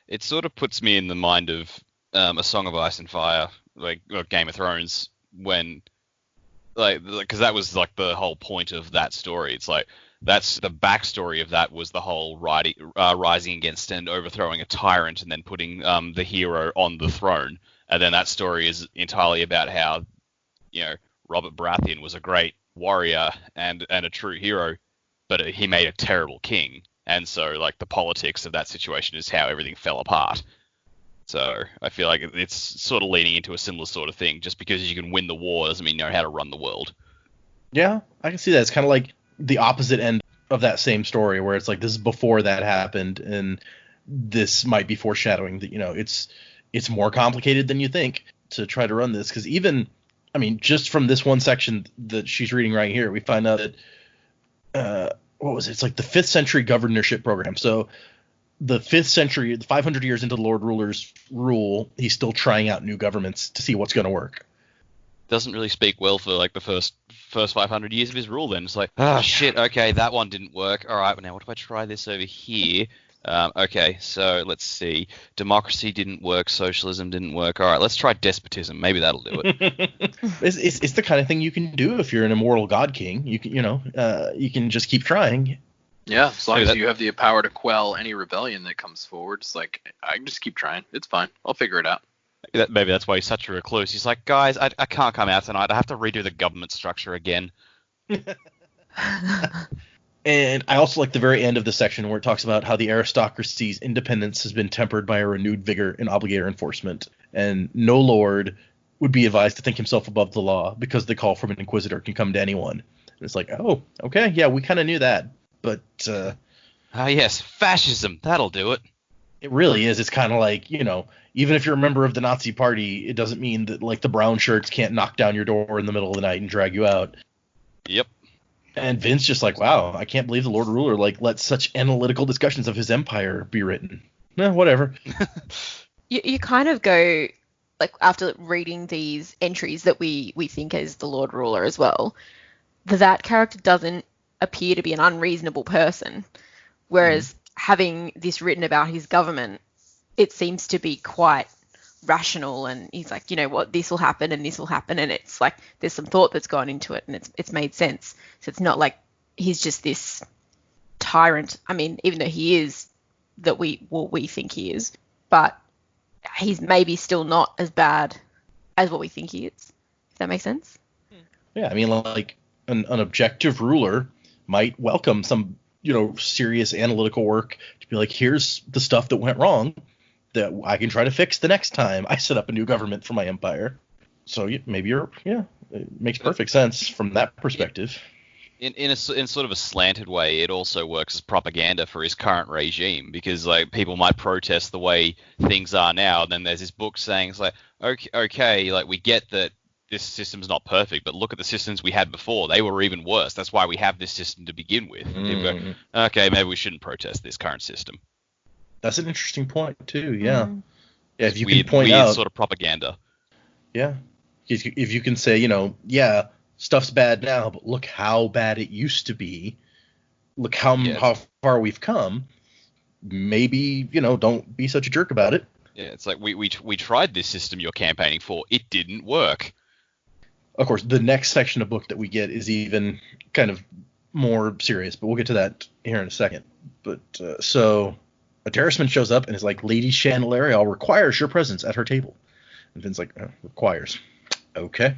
[SPEAKER 2] It sort of puts me in the mind of A Song of Ice and Fire, like Game of Thrones, when, because that was like the whole point of that story. It's like, that's the backstory of that was the whole rising against and overthrowing a tyrant and then putting the hero on the throne. And then that story is entirely about how, Robert Baratheon was a great warrior and a true hero, but he made a terrible king. And so, like, the politics of that situation is how everything fell apart. So I feel like it's sort of leading into a similar sort of thing. Just because you can win the war doesn't mean you know how to run the world. Yeah,
[SPEAKER 1] I can see that. It's kind of like the opposite end of that same story, where it's like, this is before that happened, and this might be foreshadowing that, it's more complicated than you think to try to run this. Because even, just from this one section that she's reading right here, we find out that, what was it? It's like the 5th Century Governorship Program. So the 5th century, 500 years into the Lord Ruler's rule, he's still trying out new governments to see what's going to work.
[SPEAKER 2] Doesn't really speak well for like the first 500 years of his rule. Then it's like, shit, okay, that one didn't work. All right, well, now what if I try this over here? Okay, so let's see. Democracy didn't work. Socialism didn't work. All right, let's try despotism. Maybe that'll do it.
[SPEAKER 1] It's the kind of thing you can do if you're an immortal god king. You can, you can just keep trying.
[SPEAKER 4] Yeah, as long as you have the power to quell any rebellion that comes forward. It's like, I can just keep trying. It's fine. I'll figure it out.
[SPEAKER 2] Maybe that's why he's such a recluse. He's like, guys, I can't come out tonight. I have to redo the government structure again.
[SPEAKER 1] And I also like the very end of the section where it talks about how the aristocracy's independence has been tempered by a renewed vigor in obligator enforcement. And no lord would be advised to think himself above the law because the call from an inquisitor can come to anyone. And it's like, oh, okay, yeah, we kind of knew that, but
[SPEAKER 2] yes, fascism, that'll do it.
[SPEAKER 1] it really is. It's kind of like, even if you're a member of the Nazi party, it doesn't mean that like the brown shirts can't knock down your door in the middle of the night and drag you out.
[SPEAKER 2] Yep.
[SPEAKER 1] And Vince just like, wow, I can't believe the Lord Ruler like let such analytical discussions of his empire be written. Whatever.
[SPEAKER 3] You kind of go, like, after reading these entries that we think is the Lord Ruler as well, that character doesn't appear to be an unreasonable person, whereas having this written about his government, it seems to be quite rational, and he's like, you know what, this will happen and this will happen, and it's like there's some thought that's gone into it, and it's made sense. So it's not like he's just this tyrant. I mean, even though he is that we think he is, but he's maybe still not as bad as what we think he is. If that makes sense.
[SPEAKER 1] Yeah, I mean, like an objective ruler might welcome some, serious analytical work to be like, here's the stuff that went wrong that I can try to fix the next time I set up a new government for my empire. So maybe it makes perfect sense from that perspective.
[SPEAKER 2] In sort of a slanted way, it also works as propaganda for his current regime, because like people might protest the way things are now, and then there's this book saying it's like, okay, like we get that this system's not perfect, but look at the systems we had before. They were even worse. That's why we have this system to begin with. And people go, okay, maybe we shouldn't protest this current system.
[SPEAKER 1] That's an interesting point too. Yeah. Yeah. If you
[SPEAKER 2] weird,
[SPEAKER 1] can point
[SPEAKER 2] weird
[SPEAKER 1] out
[SPEAKER 2] sort of propaganda.
[SPEAKER 1] Yeah. If you can say, yeah, stuff's bad now, but look how bad it used to be. Look how far we've come. Maybe, don't be such a jerk about it.
[SPEAKER 2] Yeah, it's like we tried this system you're campaigning for. It didn't work.
[SPEAKER 1] Of course, the next section of book that we get is even kind of more serious, but we'll get to that here in a second. But so a terraceman shows up and is like, Lady Chandelier requires your presence at her table. And Vin's like, requires. Okay.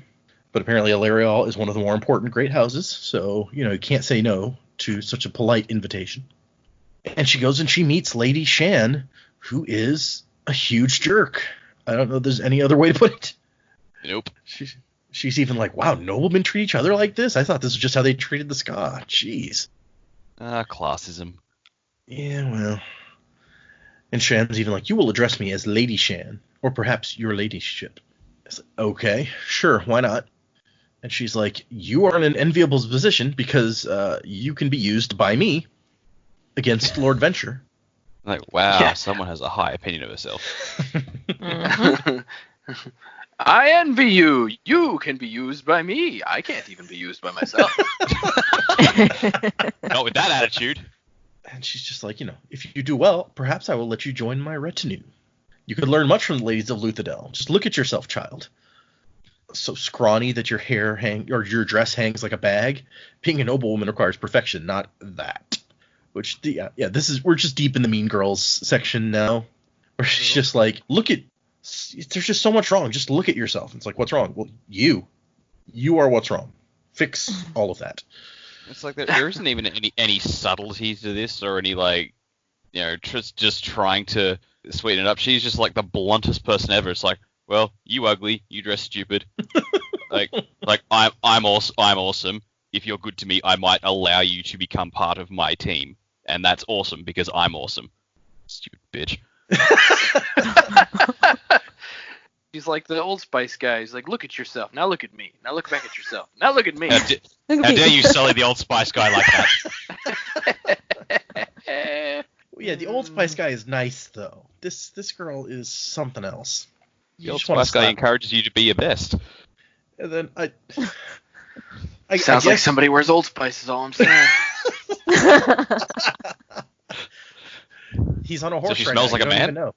[SPEAKER 1] But apparently Alarial is one of the more important great houses, so, you can't say no to such a polite invitation. And she goes and she meets Lady Shan, who is a huge jerk. I don't know if there's any other way to put it.
[SPEAKER 2] Nope.
[SPEAKER 1] She's even like, wow, noblemen treat each other like this? I thought this was just how they treated the Ska. Jeez.
[SPEAKER 2] Classism.
[SPEAKER 1] Yeah, well. And Shan's even like, you will address me as Lady Shan, or perhaps your ladyship. It's like, okay, sure, why not? And she's like, you are in an enviable position because you can be used by me against Lord Venture.
[SPEAKER 2] Like, wow, someone has a high opinion of herself.
[SPEAKER 4] I envy you. You can be used by me. I can't even be used by myself.
[SPEAKER 2] Not with that attitude.
[SPEAKER 1] And she's just like, if you do well, perhaps I will let you join my retinue. You could learn much from the ladies of Luthadel. Just look at yourself, child. So scrawny that your hair or your dress hangs like a bag. Being a noblewoman requires perfection, not that. Which, we're just deep in the Mean Girls section now, where she's just like, there's just so much wrong. Just look at yourself. And it's like, what's wrong? Well, you are what's wrong. Fix all of that.
[SPEAKER 2] It's like there isn't even any subtlety to this, or any like, just trying to sweeten it up. She's just like the bluntest person ever. It's like, well, you ugly, you dress stupid. like I'm awesome. If you're good to me, I might allow you to become part of my team, and that's awesome because I'm awesome. Stupid bitch.
[SPEAKER 4] He's like the Old Spice guy. He's like, look at yourself. Now look at me. Now look back at yourself. Now look at me.
[SPEAKER 2] How dare you sully the Old Spice guy like that?
[SPEAKER 1] Yeah, the Old Spice guy is nice, though. This girl is something else.
[SPEAKER 2] The Old Spice guy encourages you to be your best.
[SPEAKER 1] And then
[SPEAKER 4] Sounds like somebody wears Old Spice is all I'm saying.
[SPEAKER 1] He's on a horse.
[SPEAKER 2] So she
[SPEAKER 1] right
[SPEAKER 2] smells
[SPEAKER 1] now.
[SPEAKER 2] like a man?
[SPEAKER 1] Know.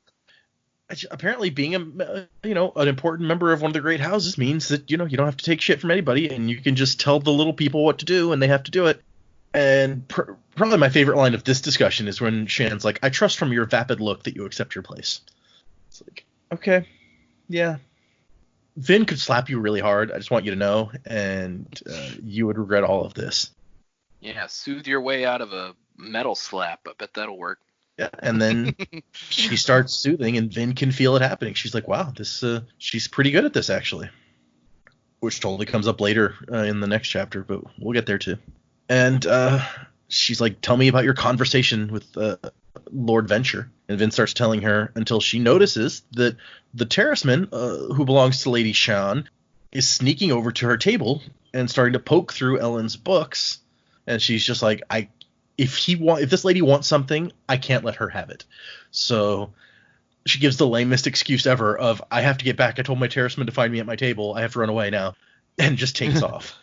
[SPEAKER 1] Apparently, being an important member of one of the great houses means that you don't have to take shit from anybody, and you can just tell the little people what to do, and they have to do it. And probably my favorite line of this discussion is when Shan's like, "I trust from your vapid look that you accept your place." It's like, okay, yeah. Vin could slap you really hard. I just want you to know, and you would regret all of this.
[SPEAKER 4] Yeah, soothe your way out of a metal slap. I bet that'll work.
[SPEAKER 1] Yeah, and then she starts soothing, and Vin can feel it happening. She's like, wow, she's pretty good at this, actually. Which totally comes up later in the next chapter, but we'll get there too. And she's like, tell me about your conversation with Lord Venture. And Vin starts telling her until she notices that the terraceman, who belongs to Lady Shan, is sneaking over to her table and starting to poke through Elend's books. And she's just like, if this lady wants something, I can't let her have it. So she gives the lamest excuse ever of, I have to get back. I told my terraceman to find me at my table. I have to run away now. And just takes off.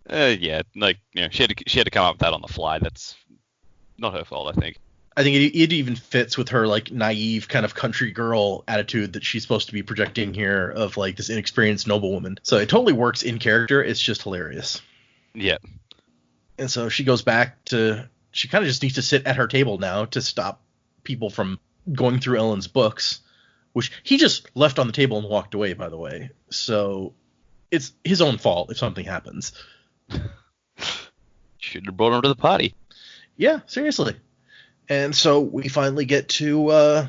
[SPEAKER 2] Yeah, like, she had to come up with that on the fly. That's not her fault, I think.
[SPEAKER 1] I think it even fits with her, like, naive kind of country girl attitude that she's supposed to be projecting here of, like, this inexperienced noblewoman. So it totally works in character. It's just hilarious.
[SPEAKER 2] Yeah.
[SPEAKER 1] And so she goes back to, she kind of just needs to sit at her table now to stop people from going through Elend's books, which he just left on the table and walked away, by the way. So it's his own fault if something happens.
[SPEAKER 2] Shouldn't have brought him to the party.
[SPEAKER 1] Yeah, seriously. And so we finally get to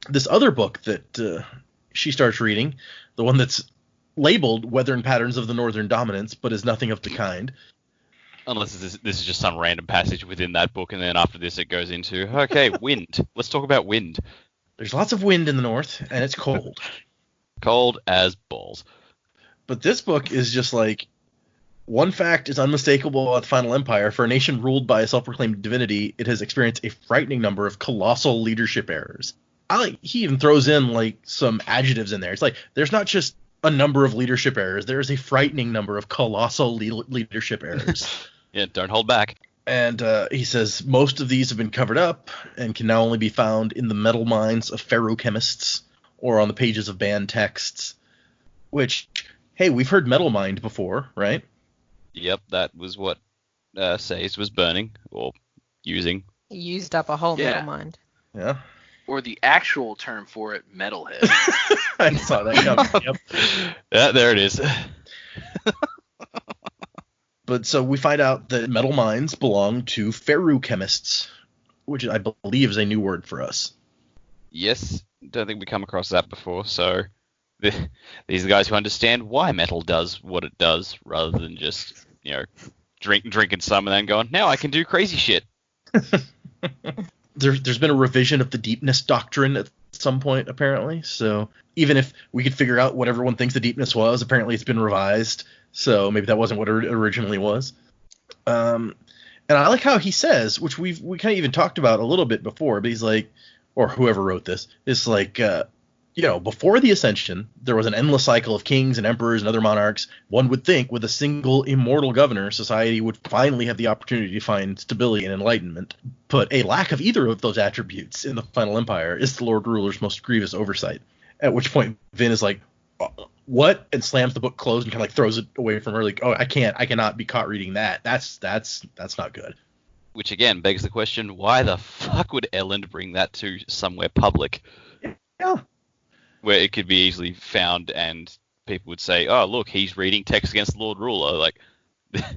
[SPEAKER 1] this other book that she starts reading, the one that's labeled Weathering Patterns of the Northern Dominance, but is nothing of the kind.
[SPEAKER 2] Unless this is just some random passage within that book, and then after this it goes into, okay, wind. Let's talk about wind.
[SPEAKER 1] There's lots of wind in the north, and it's cold.
[SPEAKER 2] Cold as balls.
[SPEAKER 1] But this book is just like, one fact is unmistakable about the Final Empire. For a nation ruled by a self-proclaimed divinity, it has experienced a frightening number of colossal leadership errors. He even throws in, like, some adjectives in there. It's like, there's not just a number of leadership errors. There is a frightening number of colossal leadership errors.
[SPEAKER 2] Yeah, don't hold back.
[SPEAKER 1] And he says most of these have been covered up and can now only be found in the metal minds of ferrochemists or on the pages of banned texts. Which, hey, we've heard metal mined before, right?
[SPEAKER 2] Yep, that was what Says was burning or using.
[SPEAKER 3] He used up a whole metal mind.
[SPEAKER 1] Yeah.
[SPEAKER 4] Or the actual term for it, metalhead.
[SPEAKER 1] I saw that. Yep.
[SPEAKER 2] Yeah, there it is.
[SPEAKER 1] But so we find out that metal mines belong to ferrochemists, which I believe is a new word for us.
[SPEAKER 2] Yes, don't think we come across that before. So these are the guys who understand why metal does what it does, rather than just drinking some and then going, now I can do crazy shit.
[SPEAKER 1] There's been a revision of the deepness doctrine at some point, apparently. So even if we could figure out what everyone thinks the deepness was, apparently it's been revised. So maybe that wasn't what it originally was. And I like how he says, which we kind of even talked about a little bit before, but he's like, or whoever wrote this, is like, before the Ascension, there was an endless cycle of kings and emperors and other monarchs. One would think with a single immortal governor, society would finally have the opportunity to find stability and enlightenment. But a lack of either of those attributes in the Final Empire is the Lord Ruler's most grievous oversight. At which point Vin is like, what? And slams the book closed and kind of like throws it away from her. Like, oh, I cannot be caught reading that. That's not good.
[SPEAKER 2] Which again begs the question, why the fuck would Elend bring that to somewhere public?
[SPEAKER 1] Yeah.
[SPEAKER 2] Where it could be easily found and people would say, oh, look, he's reading text against the Lord Ruler. Like,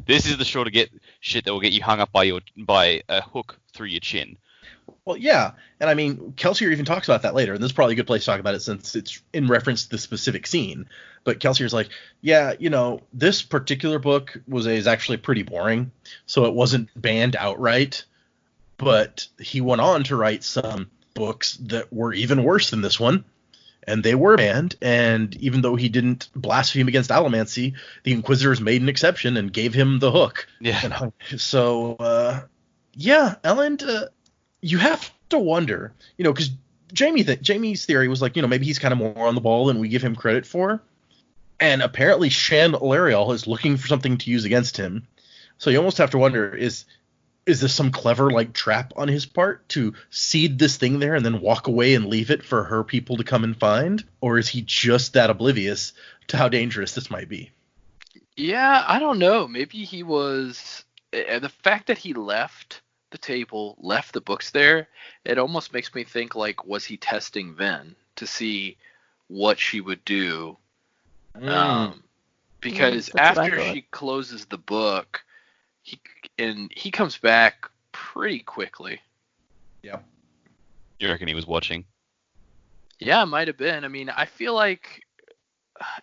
[SPEAKER 2] this is the sort of shit that will get you hung up by a hook through your chin.
[SPEAKER 1] Well, yeah, and I mean, Kelsier even talks about that later, and this is probably a good place to talk about it since it's in reference to the specific scene. But Kelsier's like, yeah, this particular book is actually pretty boring, so it wasn't banned outright, but he went on to write some books that were even worse than this one, and they were banned, and even though he didn't blaspheme against allomancy, the Inquisitors made an exception and gave him the hook.
[SPEAKER 2] Yeah.
[SPEAKER 1] And so, Elend... you have to wonder, because Jamie's theory was like, maybe he's kind of more on the ball than we give him credit for. And apparently Shan Alarial is looking for something to use against him. So you almost have to wonder, is this some clever, like, trap on his part to seed this thing there and then walk away and leave it for her people to come and find? Or is he just that oblivious to how dangerous this might be?
[SPEAKER 4] Yeah, I don't know. Maybe he was... The fact that he left the table, left the books there, it almost makes me think, like, was he testing Ven to see what she would do? Because after she closes the book, he comes back pretty quickly.
[SPEAKER 1] Yeah.
[SPEAKER 2] You reckon he was watching?
[SPEAKER 4] Yeah, it might have been. I mean, I feel like,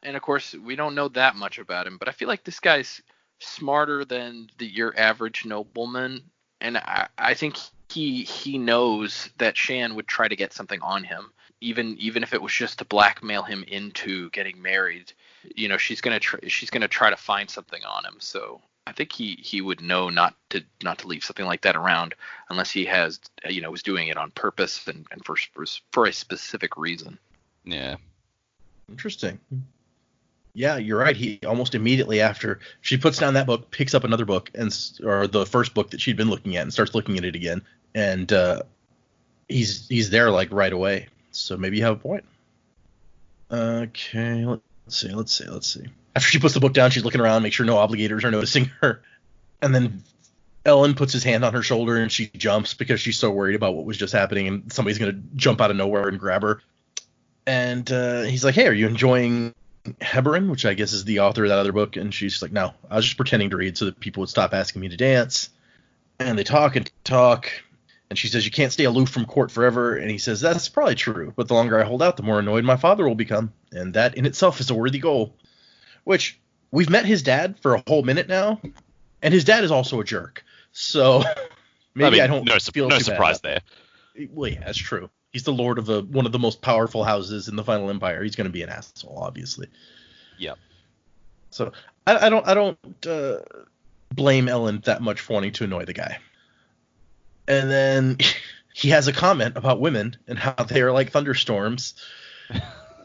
[SPEAKER 4] and of course we don't know that much about him, but I feel like this guy's smarter than your average nobleman, and I think he knows that Shan would try to get something on him, even if it was just to blackmail him into getting married. You know, she's gonna try to find something on him. So I think he would know not to leave something like that around unless he has, was doing it on purpose and for a specific reason.
[SPEAKER 2] Yeah.
[SPEAKER 1] Interesting. Yeah, you're right. He almost immediately after she puts down that book, picks up another book, or the first book that she'd been looking at, and starts looking at it again. And he's there like right away. So maybe you have a point. Okay, let's see. After she puts the book down, she's looking around, make sure no obligators are noticing her. And then Elend puts his hand on her shoulder and she jumps because she's so worried about what was just happening and somebody's going to jump out of nowhere and grab her. And he's like, hey, are you enjoying Heberin, which I guess is the author of that other book? And she's like, no, I was just pretending to read so that people would stop asking me to dance. And they talk and talk. And she says, you can't stay aloof from court forever. And he says, that's probably true. But the longer I hold out, the more annoyed my father will become. And that in itself is a worthy goal. Which, we've met his dad for a whole minute now. And his dad is also a jerk. So maybe I don't feel too
[SPEAKER 2] surprise
[SPEAKER 1] bad.
[SPEAKER 2] there.
[SPEAKER 1] Well, yeah, that's true. He's the lord of one of the most powerful houses in the Final Empire. He's going to be an asshole, obviously.
[SPEAKER 2] Yep.
[SPEAKER 1] So I don't blame Elend that much for wanting to annoy the guy. And then he has a comment about women and how they are like thunderstorms,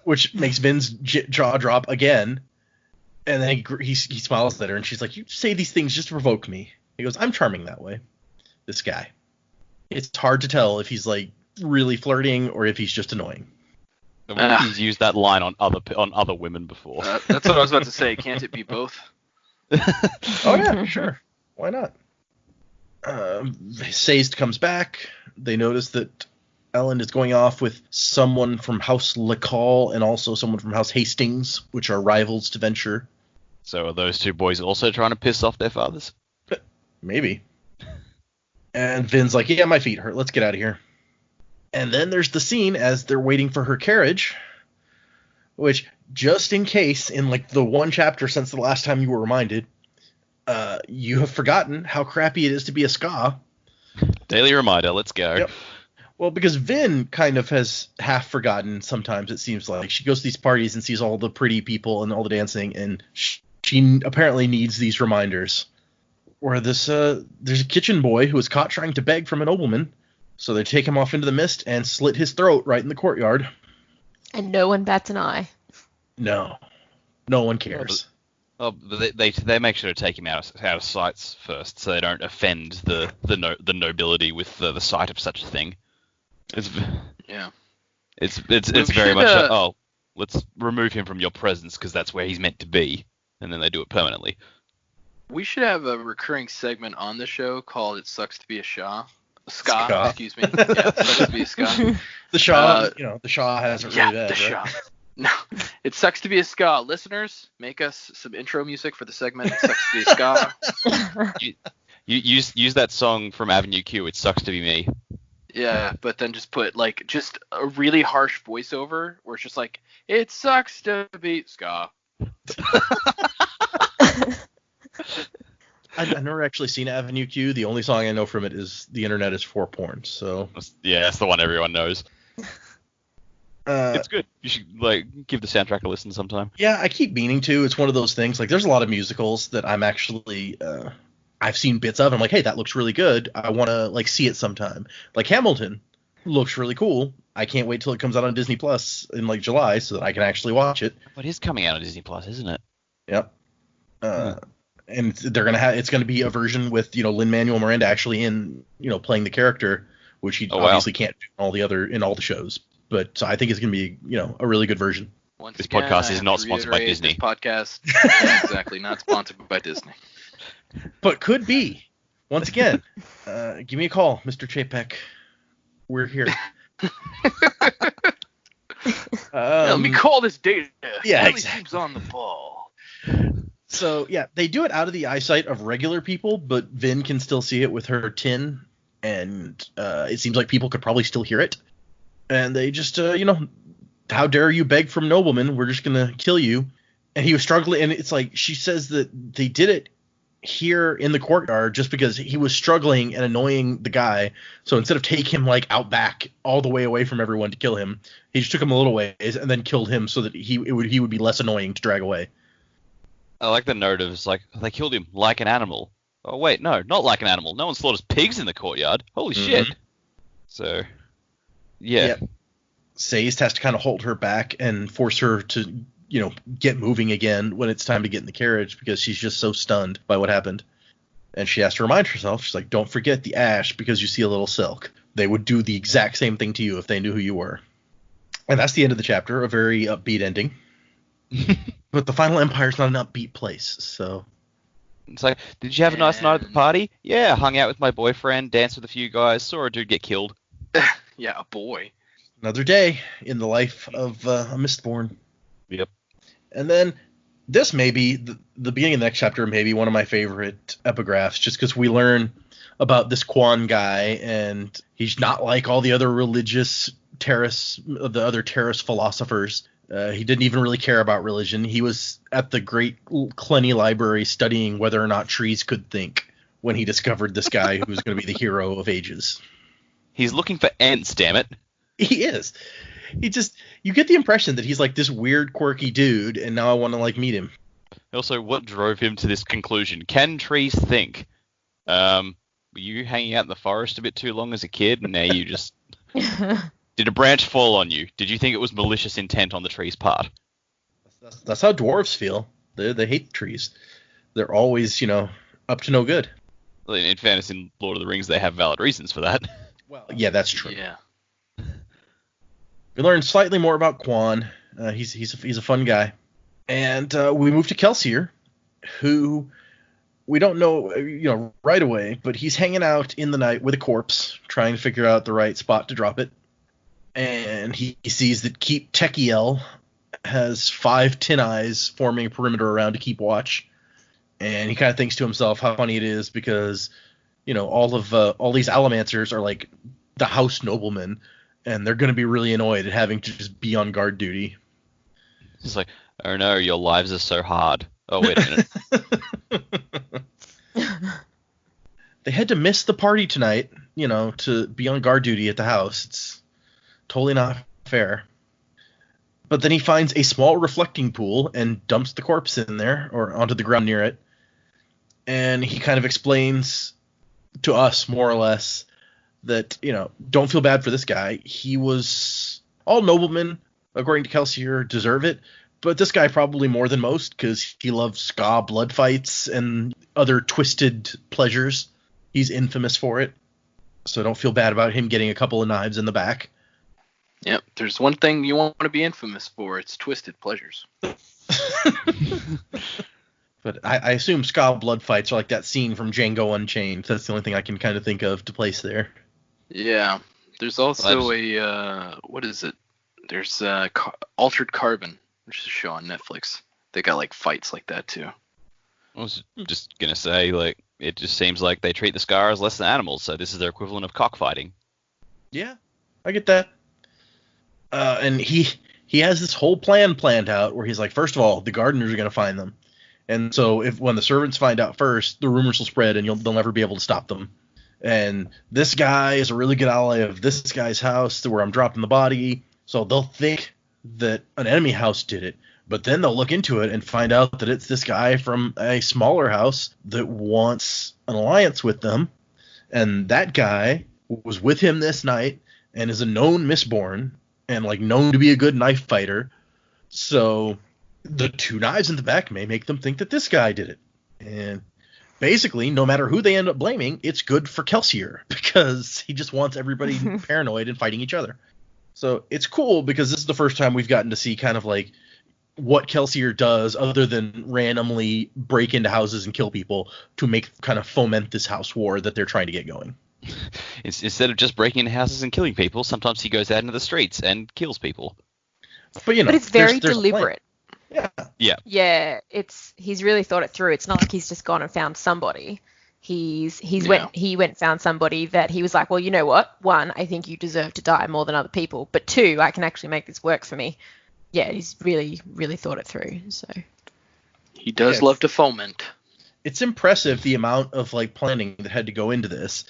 [SPEAKER 1] which makes Vin's jaw drop again. And then he smiles at her, and she's like, you say these things just to provoke me. He goes, I'm charming that way. This guy. It's hard to tell if he's like really flirting or if he's just annoying.
[SPEAKER 2] He's used that line on other women before.
[SPEAKER 4] That's what I was about to say. Can't it be both?
[SPEAKER 1] Oh, yeah, sure. Why not? Sazed comes back. They notice that Elend is going off with someone from House Lacal and also someone from House Hastings, which are rivals to Venture.
[SPEAKER 2] So are those two boys also trying to piss off their fathers?
[SPEAKER 1] Maybe. And Vin's like, yeah, my feet hurt. Let's get out of here. And then there's the scene as they're waiting for her carriage, which, just in case, in like the one chapter since the last time you were reminded, you have forgotten how crappy it is to be a ska.
[SPEAKER 2] Daily reminder, let's go.
[SPEAKER 1] Yep. Well, because Vin kind of has half forgotten sometimes, it seems like. She goes to these parties and sees all the pretty people and all the dancing, and she apparently needs these reminders. Where there's a kitchen boy who was caught trying to beg from a nobleman, so they take him off into the mist and slit his throat right in the courtyard.
[SPEAKER 3] And no one bats an eye.
[SPEAKER 1] No one cares.
[SPEAKER 2] But they make sure to take him out of sights first, so they don't offend the nobility with the sight of such a thing. It's very much let's remove him from your presence because that's where he's meant to be, and then they do it permanently.
[SPEAKER 4] We should have a recurring segment on the show called "It Sucks to Be a Ska." Excuse me. Yeah, it sucks to be a ska.
[SPEAKER 1] The Shah, the Shah has it really bad.
[SPEAKER 4] The Shah. No, it sucks to be a ska. Listeners, make us some intro music for the segment. It sucks to be a ska.
[SPEAKER 2] You use that song from Avenue Q. It sucks to be me.
[SPEAKER 4] Yeah, but then just put just a really harsh voiceover where it's just like, it sucks to be ska.
[SPEAKER 1] I've never actually seen Avenue Q. The only song I know from it is "The Internet is for Porn." So
[SPEAKER 2] yeah, that's the one everyone knows. It's good. You should give the soundtrack a listen sometime.
[SPEAKER 1] Yeah, I keep meaning to. It's one of those things. Like, there's a lot of musicals that I'm actually I've seen bits of. I'm like, hey, that looks really good. I want to see it sometime. Like Hamilton looks really cool. I can't wait till it comes out on Disney Plus in July so that I can actually watch it.
[SPEAKER 2] But it is coming out on Disney Plus, isn't it?
[SPEAKER 1] Yep. And they're gonna have it's gonna be a version with Lin-Manuel Miranda actually in playing the character, which he obviously can't do in all the shows. But so I think it's gonna be a really good version.
[SPEAKER 2] This podcast is not sponsored by Disney.
[SPEAKER 4] This podcast, exactly, not sponsored by Disney.
[SPEAKER 1] But could be. Once again, give me a call, Mr. Chapek. We're here.
[SPEAKER 4] Let me call this data.
[SPEAKER 1] Yeah,
[SPEAKER 4] really
[SPEAKER 1] exactly.
[SPEAKER 4] seems on the ball.
[SPEAKER 1] So, yeah, they do it out of the eyesight of regular people, but Vin can still see it with her tin and it seems like people could probably still hear it. And they just, how dare you beg from noblemen? We're just going to kill you. And he was struggling, and it's like she says that they did it here in the courtyard just because he was struggling and annoying the guy. So instead of take him like out back all the way away from everyone to kill him, he just took him a little ways and then killed him so that he would be less annoying to drag away.
[SPEAKER 2] I like the narrative. It's like, they killed him like an animal. Oh, wait, no, not like an animal. No one slaughters pigs in the courtyard. Holy shit. So, yeah.
[SPEAKER 1] Yep. Sazed has to kind of hold her back and force her to, get moving again when it's time to get in the carriage because she's just so stunned by what happened. And she has to remind herself, she's like, don't forget the ash because you see a little silk. They would do the exact same thing to you if they knew who you were. And that's the end of the chapter, a very upbeat ending. But the Final Empire's not an upbeat place, so...
[SPEAKER 2] It's like, did you have a nice night at the party? Yeah, hung out with my boyfriend, danced with a few guys, saw a dude get killed.
[SPEAKER 4] Yeah, a boy.
[SPEAKER 1] Another day in the life of a Mistborn.
[SPEAKER 2] Yep.
[SPEAKER 1] And then this may be, the beginning of the next chapter may be one of my favorite epigraphs, just because we learn about this Quan guy, and he's not like all the other religious the other terrorist philosophers. He didn't even really care about religion. He was at the great Clenny library studying whether or not trees could think when he discovered this guy who was going to be the hero of ages.
[SPEAKER 2] He's looking for ants, damn it.
[SPEAKER 1] He is. You get the impression that he's like this weird, quirky dude, and now I want to like meet him.
[SPEAKER 2] Also, what drove him to this conclusion? Can trees think? Were you hanging out in the forest a bit too long as a kid, and now you just... Did a branch fall on you? Did you think it was malicious intent on the tree's part?
[SPEAKER 1] That's how dwarves feel. They hate trees. They're always, up to no good.
[SPEAKER 2] In fairness, in Lord of the Rings, they have valid reasons for that.
[SPEAKER 1] Well, yeah, that's true.
[SPEAKER 4] Yeah.
[SPEAKER 1] We learn slightly more about Quan. He's a fun guy. And we move to Kelsier, who we don't know, right away, but he's hanging out in the night with a corpse, trying to figure out the right spot to drop it. And he sees that Keep Techiel has 5 tin eyes forming a perimeter around to keep watch. And he kind of thinks to himself how funny it is because, all these Allomancers are like the house noblemen, and they're going to be really annoyed at having to just be on guard duty.
[SPEAKER 2] It's like, oh no, your lives are so hard. Oh, wait a minute.
[SPEAKER 1] They had to miss the party tonight, to be on guard duty at the house. It's totally not fair. But then he finds a small reflecting pool and dumps the corpse in there, or onto the ground near it. And he kind of explains to us, more or less, that, don't feel bad for this guy. He was... All noblemen, according to Kelsier, deserve it. But this guy probably more than most, because he loves ska blood fights and other twisted pleasures. He's infamous for it. So don't feel bad about him getting a couple of knives in the back.
[SPEAKER 4] Yep, there's one thing you want to be infamous for. It's twisted pleasures.
[SPEAKER 1] But I assume ska blood fights are like that scene from Django Unchained. That's the only thing I can kind of think of to place there.
[SPEAKER 4] Yeah, there's also what is it? There's Altered Carbon, which is a show on Netflix. They got like fights like that too.
[SPEAKER 2] I was just gonna say, like, it just seems like they treat the Scar as less than animals, so this is their equivalent of cockfighting.
[SPEAKER 1] Yeah, I get that. And he has this whole plan planned out where he's like, first of all, the gardeners are going to find them. And so when the servants find out first, the rumors will spread and they'll never be able to stop them. And this guy is a really good ally of this guy's house to where I'm dropping the body. So they'll think that an enemy house did it. But then they'll look into it and find out that it's this guy from a smaller house that wants an alliance with them. And that guy was with him this night and is a known Mistborn and like known to be a good knife fighter. So the 2 knives in the back may make them think that this guy did it. And basically, no matter who they end up blaming, it's good for Kelsier because he just wants everybody paranoid and fighting each other. So it's cool because this is the first time we've gotten to see kind of like what Kelsier does other than randomly break into houses and kill people to make kind of foment this house war that they're trying to get going.
[SPEAKER 2] Instead of just breaking into houses and killing people, sometimes he goes out into the streets and kills people.
[SPEAKER 1] But
[SPEAKER 3] it's very deliberate.
[SPEAKER 1] Yeah.
[SPEAKER 2] Yeah.
[SPEAKER 3] Yeah, he's really thought it through. It's not like he's just gone and found somebody. He
[SPEAKER 4] Yeah.
[SPEAKER 3] went and found somebody that he was like, well, you know what? One, I think you deserve to die more than other people. But two, I can actually make this work for me. Yeah, he's really, really thought it through. So
[SPEAKER 4] He does love to foment.
[SPEAKER 1] It's impressive the amount of like planning that had to go into this.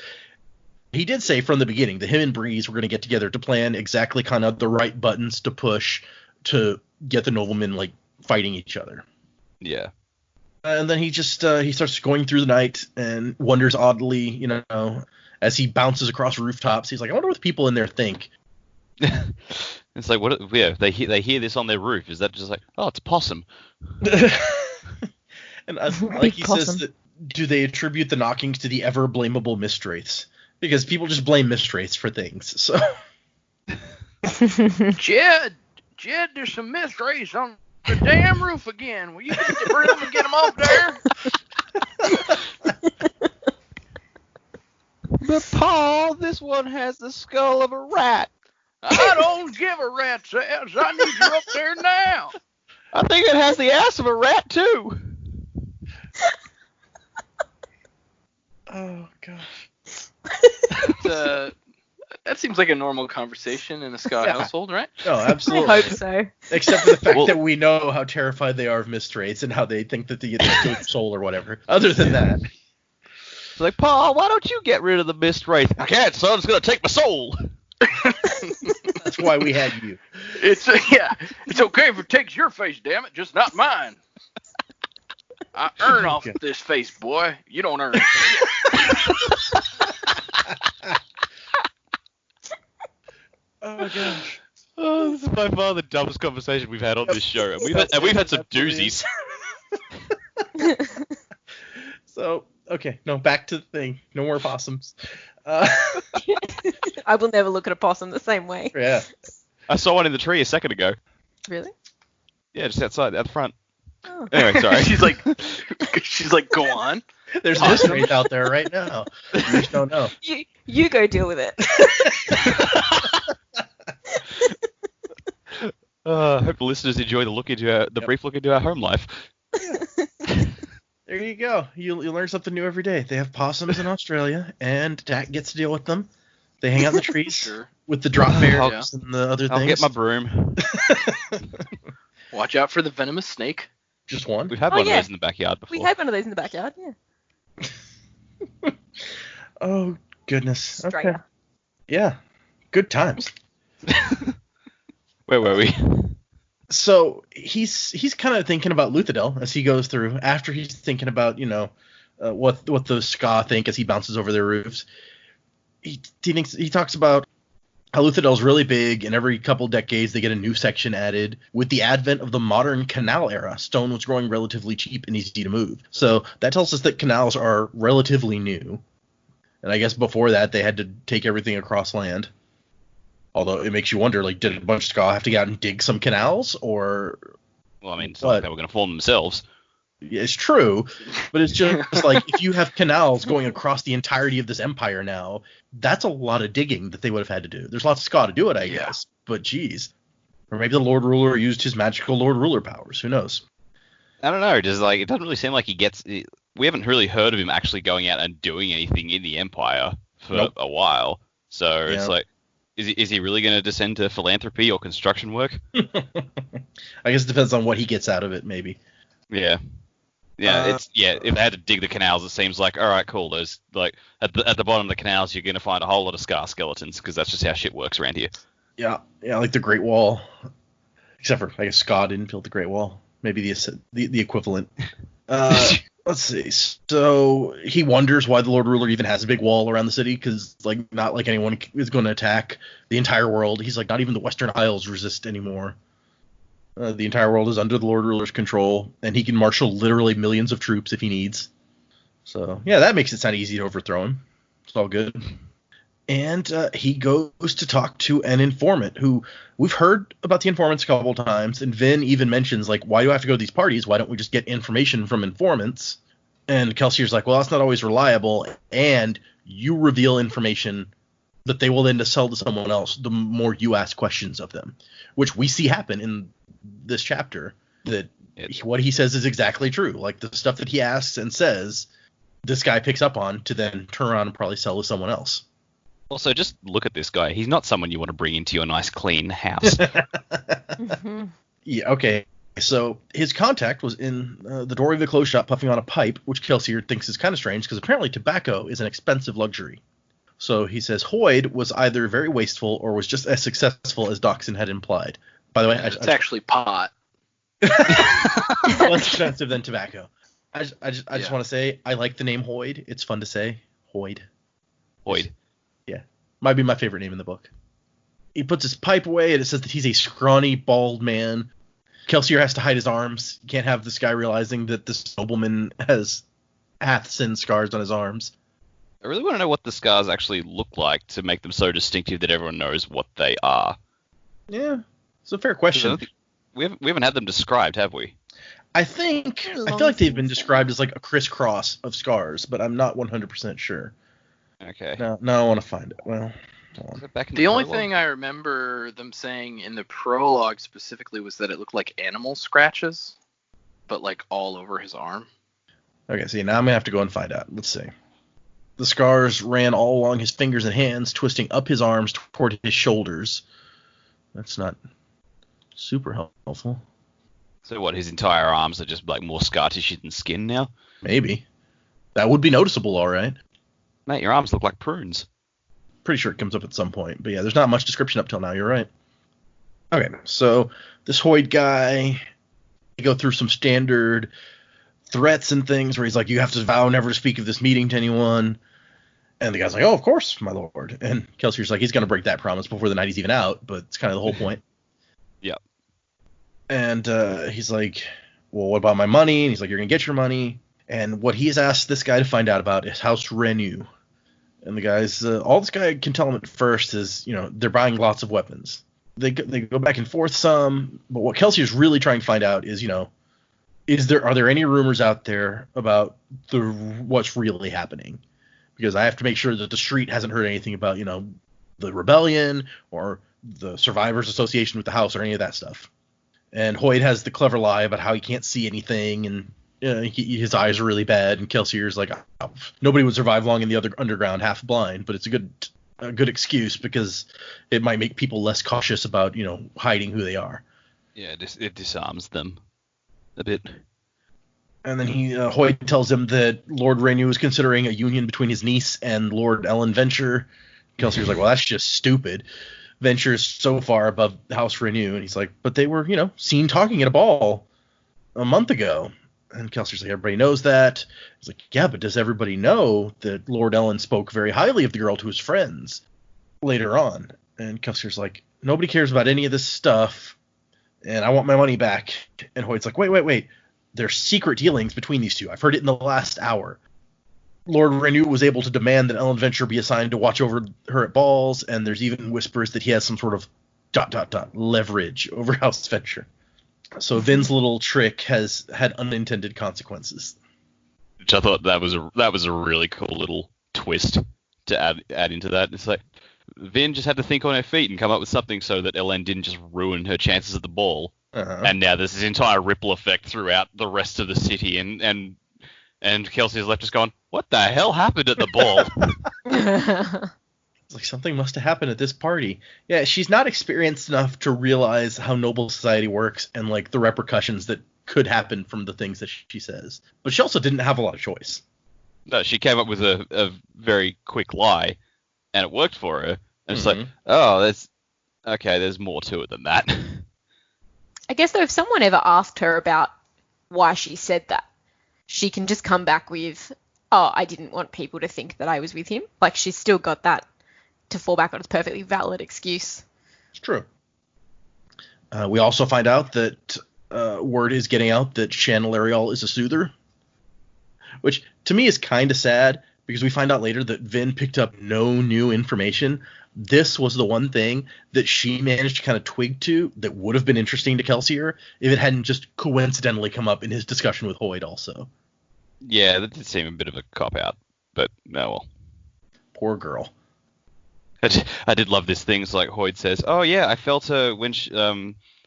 [SPEAKER 1] He did say from the beginning that him and Breeze were going to get together to plan exactly kind of the right buttons to push to get the noblemen like fighting each other.
[SPEAKER 2] Yeah.
[SPEAKER 1] And then he just he starts going through the night and wonders oddly, you know, as he bounces across rooftops. He's like, I wonder what the people in there think.
[SPEAKER 2] It's like, what? Yeah, they hear this on their roof. Is that just like, oh, it's a possum?
[SPEAKER 1] And like he says, that, do they attribute the knockings to the ever blamable Mistwraiths? Because people just blame Mistwraiths for things. So,
[SPEAKER 4] Jed, there's some Mistwraiths on the damn roof again. Will you get the broom and get them off there?
[SPEAKER 2] But Paul, this one has the skull of a rat.
[SPEAKER 4] I don't give a rat's ass. I need you up there now.
[SPEAKER 2] I think it has the ass of a rat too.
[SPEAKER 1] oh gosh.
[SPEAKER 4] That seems like a normal conversation in a Scott household, right?
[SPEAKER 1] No, absolutely.
[SPEAKER 3] I hope so.
[SPEAKER 1] Except for the fact that we know how terrified they are of Mistwraiths and how they think that they get the soul or whatever. Other than that.
[SPEAKER 2] It's like, Paul, why don't you get rid of the Mistwraith? I can't, son. It's going to take my soul.
[SPEAKER 1] That's why we had you.
[SPEAKER 4] It's okay if it takes your face, damn it, just not mine. I earn off this face, boy. You don't earn it.
[SPEAKER 1] Oh my gosh.
[SPEAKER 2] Oh, this is by far the dumbest conversation we've had on this show, and we've had some doozies.
[SPEAKER 1] So, okay, no, back to the thing. No more possums.
[SPEAKER 3] I will never look at a possum the same way.
[SPEAKER 1] Yeah.
[SPEAKER 2] I saw one in the tree a second ago.
[SPEAKER 3] Really?
[SPEAKER 2] Yeah, just outside, out the front.
[SPEAKER 3] Oh.
[SPEAKER 2] Anyway, sorry.
[SPEAKER 4] She's like, go on.
[SPEAKER 1] There's a Mistwraith out there right now. You just don't know.
[SPEAKER 3] You go deal with it.
[SPEAKER 2] I hope the listeners enjoy the brief look into our home life.
[SPEAKER 1] There you go. You learn something new every day. They have possums in Australia, and Dak gets to deal with them. They hang out in the trees with the drop bears and the other things.
[SPEAKER 2] I'll get my broom.
[SPEAKER 4] Watch out for the venomous snake.
[SPEAKER 1] Just one?
[SPEAKER 2] We've had one of those in the backyard before.
[SPEAKER 3] We had one of those in the backyard, yeah.
[SPEAKER 1] Oh, goodness. Okay.
[SPEAKER 3] Straighter.
[SPEAKER 1] Yeah. Good times.
[SPEAKER 2] Where were we?
[SPEAKER 1] So he's kind of thinking about Luthadel as he goes through. After he's thinking about, you know, what the Ska think as he bounces over their roofs. He talks about how Luthadel's really big, and every couple decades they get a new section added. With the advent of the modern canal era, stone was growing relatively cheap and easy to move. So that tells us that canals are relatively new. And I guess before that they had to take everything across land. Although it makes you wonder, like, did a bunch of Ska have to get out and dig some canals, or?
[SPEAKER 2] Well, I mean, it's not like they were going to form themselves.
[SPEAKER 1] It's true, but it's just like, if you have canals going across the entirety of this empire now, that's a lot of digging that they would have had to do. There's lots of Ska to do it, I guess, but geez. Or maybe the Lord Ruler used his magical Lord Ruler powers. Who knows?
[SPEAKER 2] I don't know. It doesn't really seem like he gets. We haven't really heard of him actually going out and doing anything in the empire for a while. So it's like, is he really going to descend to philanthropy or construction work?
[SPEAKER 1] I guess it depends on what he gets out of it, maybe.
[SPEAKER 2] Yeah. Yeah, if they had to dig the canals, it seems like, all right, cool. There's, like, at the bottom of the canals, you're going to find a whole lot of Ska skeletons, because that's just how shit works around here. Yeah,
[SPEAKER 1] like the Great Wall. Except for, I guess, Ska didn't build the Great Wall. Maybe the equivalent. Let's see. So he wonders why the Lord Ruler even has a big wall around the city, because, like, not like anyone is going to attack the entire world. He's like, not even the Western Isles resist anymore. The entire world is under the Lord Ruler's control, and he can marshal literally millions of troops if he needs. So, yeah, that makes it sound easy to overthrow him. It's all good. And he goes to talk to an informant who we've heard about the informants a couple times, and Vin even mentions, like, why do I have to go to these parties? Why don't we just get information from informants? And Kelsier's like, well, that's not always reliable, and you reveal information that they will then to sell to someone else the more you ask questions of them, which we see happen in this chapter, that what he says is exactly true. Like, the stuff that he asks and says this guy picks up on to then turn around and probably sell to someone else.
[SPEAKER 2] Also, just look at this guy. He's not someone you want to bring into your nice, clean house.
[SPEAKER 1] Yeah, okay. So his contact was in the doorway of the clothes shop puffing on a pipe, which Kelsier thinks is kind of strange because apparently tobacco is an expensive luxury. So he says Hoyd was either very wasteful or was just as successful as Doxson had implied. By the way,
[SPEAKER 4] It's actually pot.
[SPEAKER 1] less expensive than tobacco. I just want to say I like the name Hoyd. It's fun to say. Hoyd. Yeah. Might be my favorite name in the book. He puts his pipe away and it says that he's a scrawny, bald man. Kelsier has to hide his arms. You can't have this guy realizing that this nobleman hath sin scars on his arms.
[SPEAKER 2] I really want to know what the scars actually look like to make them so distinctive that everyone knows what they are.
[SPEAKER 1] Yeah, it's a fair question.
[SPEAKER 2] We haven't had them described, have we?
[SPEAKER 1] I feel like they've been described as like a crisscross of scars, but I'm not 100% sure.
[SPEAKER 2] Okay.
[SPEAKER 1] No, I want to find it. Well, hold on.
[SPEAKER 2] Back in
[SPEAKER 4] The only
[SPEAKER 2] prologue?
[SPEAKER 4] thing I remember them saying in the prologue specifically was that it looked like animal scratches, but like all over his arm.
[SPEAKER 1] Okay, see, now I'm gonna have to go and find out. Let's see. The scars ran all along his fingers and hands, twisting up his arms toward his shoulders. That's not super helpful.
[SPEAKER 2] So what, his entire arms are just like more scar tissue than skin now?
[SPEAKER 1] Maybe. That would be noticeable, all right.
[SPEAKER 2] Mate, your arms look like prunes.
[SPEAKER 1] Pretty sure it comes up at some point. But yeah, there's not much description up till now. You're right. Okay, so this Hoyd guy, they go through some standard threats and things where he's like, you have to vow never to speak of this meeting to anyone. And the guy's like, oh, of course, my lord. And Kelsier's like, he's going to break that promise before the night he's even out, but it's kind of the whole point.
[SPEAKER 2] Yeah.
[SPEAKER 1] And he's like, well, what about my money? And he's like, you're going to get your money. And what he's asked this guy to find out about is House Renew. And the guy's, all this guy can tell him at first is, they're buying lots of weapons. They go back and forth some, but what Kelsier's really trying to find out is, are there any rumors out there about what's really happening? Because I have to make sure that the street hasn't heard anything about, the rebellion or the Survivors Association with the house or any of that stuff. And Hoyd has the clever lie about how he can't see anything and his eyes are really bad. And Kelsier's like, oh, nobody would survive long in the other underground half blind, but it's a good excuse because it might make people less cautious about, hiding who they are.
[SPEAKER 2] Yeah, it disarms them a bit.
[SPEAKER 1] And then Hoyd tells him that Lord Renew is considering a union between his niece and Lord Elend Venture. Kelsier's like, well, that's just stupid. Venture's so far above House Renew. And he's like, but they were, seen talking at a ball a month ago. And Kelsier's like, everybody knows that. He's like, yeah, but does everybody know that Lord Elend spoke very highly of the girl to his friends later on? And Kelsier's like, nobody cares about any of this stuff, and I want my money back. And Hoyd's like, wait. There's secret dealings between these two. I've heard it in the last hour. Lord Renew was able to demand that Elend Venture be assigned to watch over her at balls, and there's even whispers that he has some sort of ... leverage over House Venture. So Vin's little trick has had unintended consequences.
[SPEAKER 2] Which I thought that was a really cool little twist to add into that. It's like Vin just had to think on her feet and come up with something so that Elend didn't just ruin her chances at the ball.
[SPEAKER 1] Uh-huh.
[SPEAKER 2] And now there's this entire ripple effect throughout the rest of the city, and Kelsey's left just going, what the hell happened at the ball?
[SPEAKER 1] It's like something must have happened at this party. Yeah, she's not experienced enough to realize how noble society works and like the repercussions that could happen from the things that she says. But she also didn't have a lot of choice.
[SPEAKER 2] No, she came up with a very quick lie, and it worked for her. And it's like,
[SPEAKER 1] Mhm.
[SPEAKER 2] oh, there's more to it than that.
[SPEAKER 3] I guess, though, if someone ever asked her about why she said that, she can just come back with, oh, I didn't want people to think that I was with him. Like, she's still got that to fall back on. It's a perfectly valid excuse.
[SPEAKER 1] It's true. We also find out that word is getting out that Chandelarial is a soother, which to me is kind of sad because we find out later that Vin picked up no new information. This was the one thing that she managed to kind of twig to that would have been interesting to Kelsier if it hadn't just coincidentally come up in his discussion with Hoyd also.
[SPEAKER 2] Yeah, that did seem a bit of a cop-out, but no, well.
[SPEAKER 1] Poor girl.
[SPEAKER 2] I did love this thing. It's like Hoyd says, oh yeah, I felt her when she,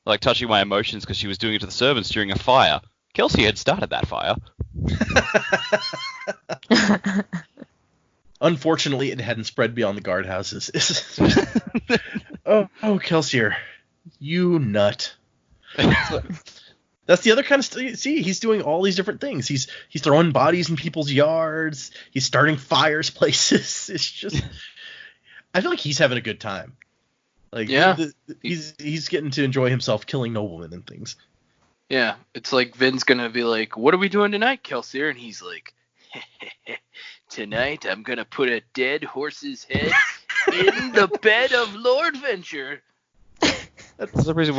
[SPEAKER 2] like touching my emotions because she was doing it to the servants during a fire. Kelsier had started that fire.
[SPEAKER 1] Unfortunately, it hadn't spread beyond the guardhouses. oh, Kelsier, you nut. So, that's the other kind of see, he's doing all these different things. He's throwing bodies in people's yards. He's starting fires places. It's just, I feel like he's having a good time. Like,
[SPEAKER 4] yeah,
[SPEAKER 1] he's getting to enjoy himself killing noblemen and things.
[SPEAKER 4] Yeah, it's like Vin's gonna be like, "What are we doing tonight, Kelsier?" And he's like, "Tonight I'm gonna put a dead horse's head in the bed of Lord Venture."
[SPEAKER 2] That's the reason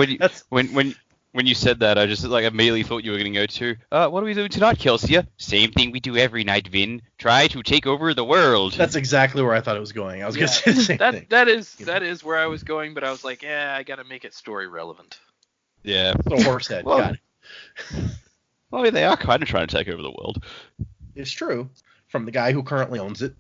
[SPEAKER 2] when you said that, I just like immediately thought you were going to go to, what are we doing tonight, Kelsier? Same thing we do every night, Vin. Try to take over the world.
[SPEAKER 1] That's exactly where I thought it was going. I was going to say the same thing.
[SPEAKER 4] That is where I was going, but I was like, I got to make it story relevant.
[SPEAKER 2] Yeah.
[SPEAKER 1] The horse head.
[SPEAKER 2] Well,
[SPEAKER 1] got it.
[SPEAKER 2] Well, I mean, they are kind of trying to take over the world.
[SPEAKER 1] It's true. From the guy who currently owns it.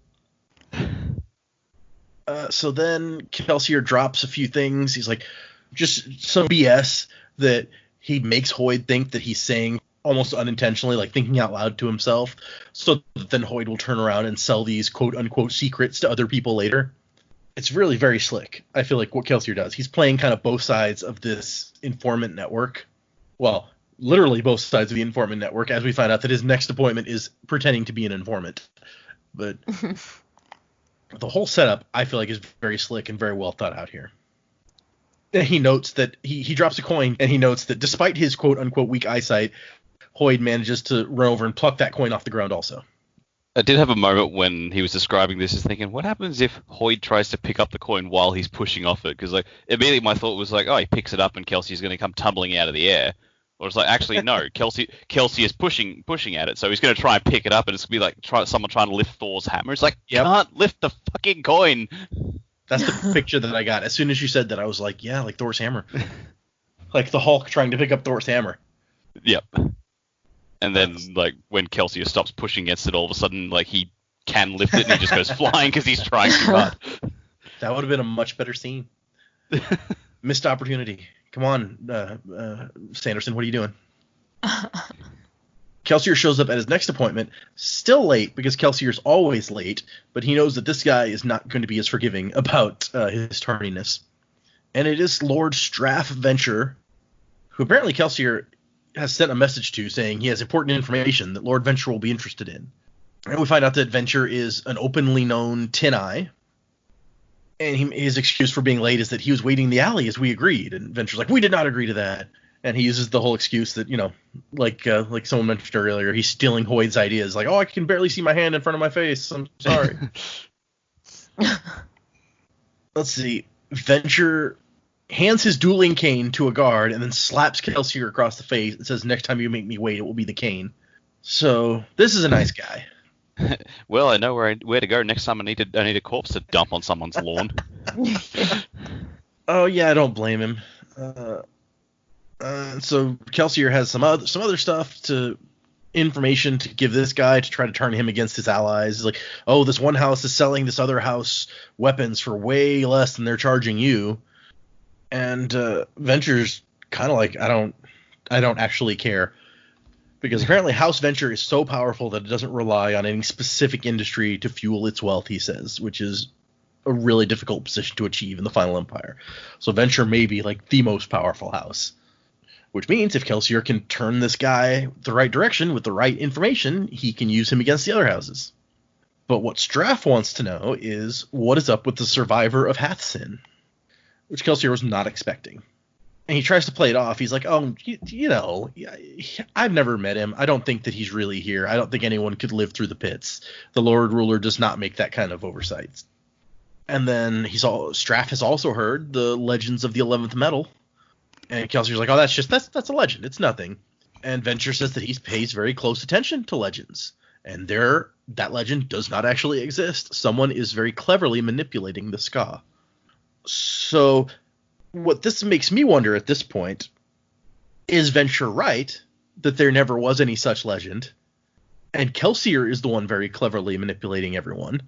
[SPEAKER 1] So then Kelsier drops a few things. He's like, just some BS that he makes Hoyd think that he's saying almost unintentionally, like thinking out loud to himself, so that then Hoyd will turn around and sell these quote-unquote secrets to other people later. It's really very slick, I feel like, what Kelsier does. He's playing kind of both sides of this informant network. Well, literally both sides of the informant network, as we find out that his next appointment is pretending to be an informant. But the whole setup, I feel like, is very slick and very well thought out here. And he notes that he drops a coin, and he notes that despite his quote-unquote weak eyesight, Hoyd manages to run over and pluck that coin off the ground also.
[SPEAKER 2] I did have a moment when he was describing this as thinking, what happens if Hoyd tries to pick up the coin while he's pushing off it? Because like immediately my thought was like, oh, he picks it up and Kelsey's going to come tumbling out of the air. Or it's like, actually, no, Kelsier is pushing at it, so he's going to try and pick it up, and it's going to be like someone trying to lift Thor's hammer. It's like, can't lift the fucking coin.
[SPEAKER 1] That's the picture that I got. As soon as you said that, I was like, yeah, like Thor's hammer. Like the Hulk trying to pick up Thor's hammer.
[SPEAKER 2] Yep. And then, like, when Kelsier stops pushing against it, all of a sudden, like, he can lift it, and he just goes flying because he's trying too hard.
[SPEAKER 1] That would have been a much better scene. Missed opportunity. Come on, Sanderson, what are you doing? Kelsier shows up at his next appointment, still late because Kelsier's always late, but he knows that this guy is not going to be as forgiving about his tardiness. And it is Lord Straff Venture, who apparently Kelsier has sent a message to saying he has important information that Lord Venture will be interested in. And we find out that Venture is an openly known tin eye. And his excuse for being late is that he was waiting in the alley as we agreed. And Venture's like, we did not agree to that. And he uses the whole excuse that, you know, like someone mentioned earlier, he's stealing Hoyd's ideas. Like, oh, I can barely see my hand in front of my face. I'm sorry. Let's see. Venture hands his dueling cane to a guard and then slaps Kelsier across the face and says, next time you make me wait, it will be the cane. So this is a nice guy.
[SPEAKER 2] Well, I know where to go next time. I need a corpse to dump on someone's lawn.
[SPEAKER 1] Oh yeah, I don't blame him. So Kelsier has some other stuff information to give this guy to try to turn him against his allies. He's like, oh, this one house is selling this other house weapons for way less than they're charging you. And Venture's kind of like, I don't actually care. Because apparently House Venture is so powerful that it doesn't rely on any specific industry to fuel its wealth, he says, which is a really difficult position to achieve in the Final Empire. So Venture may be like the most powerful house. Which means if Kelsier can turn this guy the right direction with the right information, he can use him against the other houses. But what Straff wants to know is what is up with the survivor of Hathsin, which Kelsier was not expecting. And he tries to play it off. He's like, oh, you know, I've never met him. I don't think that he's really here. I don't think anyone could live through the pits. The Lord Ruler does not make that kind of oversight. And then Straff has also heard the legends of the 11th metal. And Kelsier's like, oh, that's a legend. It's nothing. And Venture says that he pays very close attention to legends. And that legend does not actually exist. Someone is very cleverly manipulating the ska. So what this makes me wonder at this point, is Venture right that there never was any such legend? And Kelsier is the one very cleverly manipulating everyone.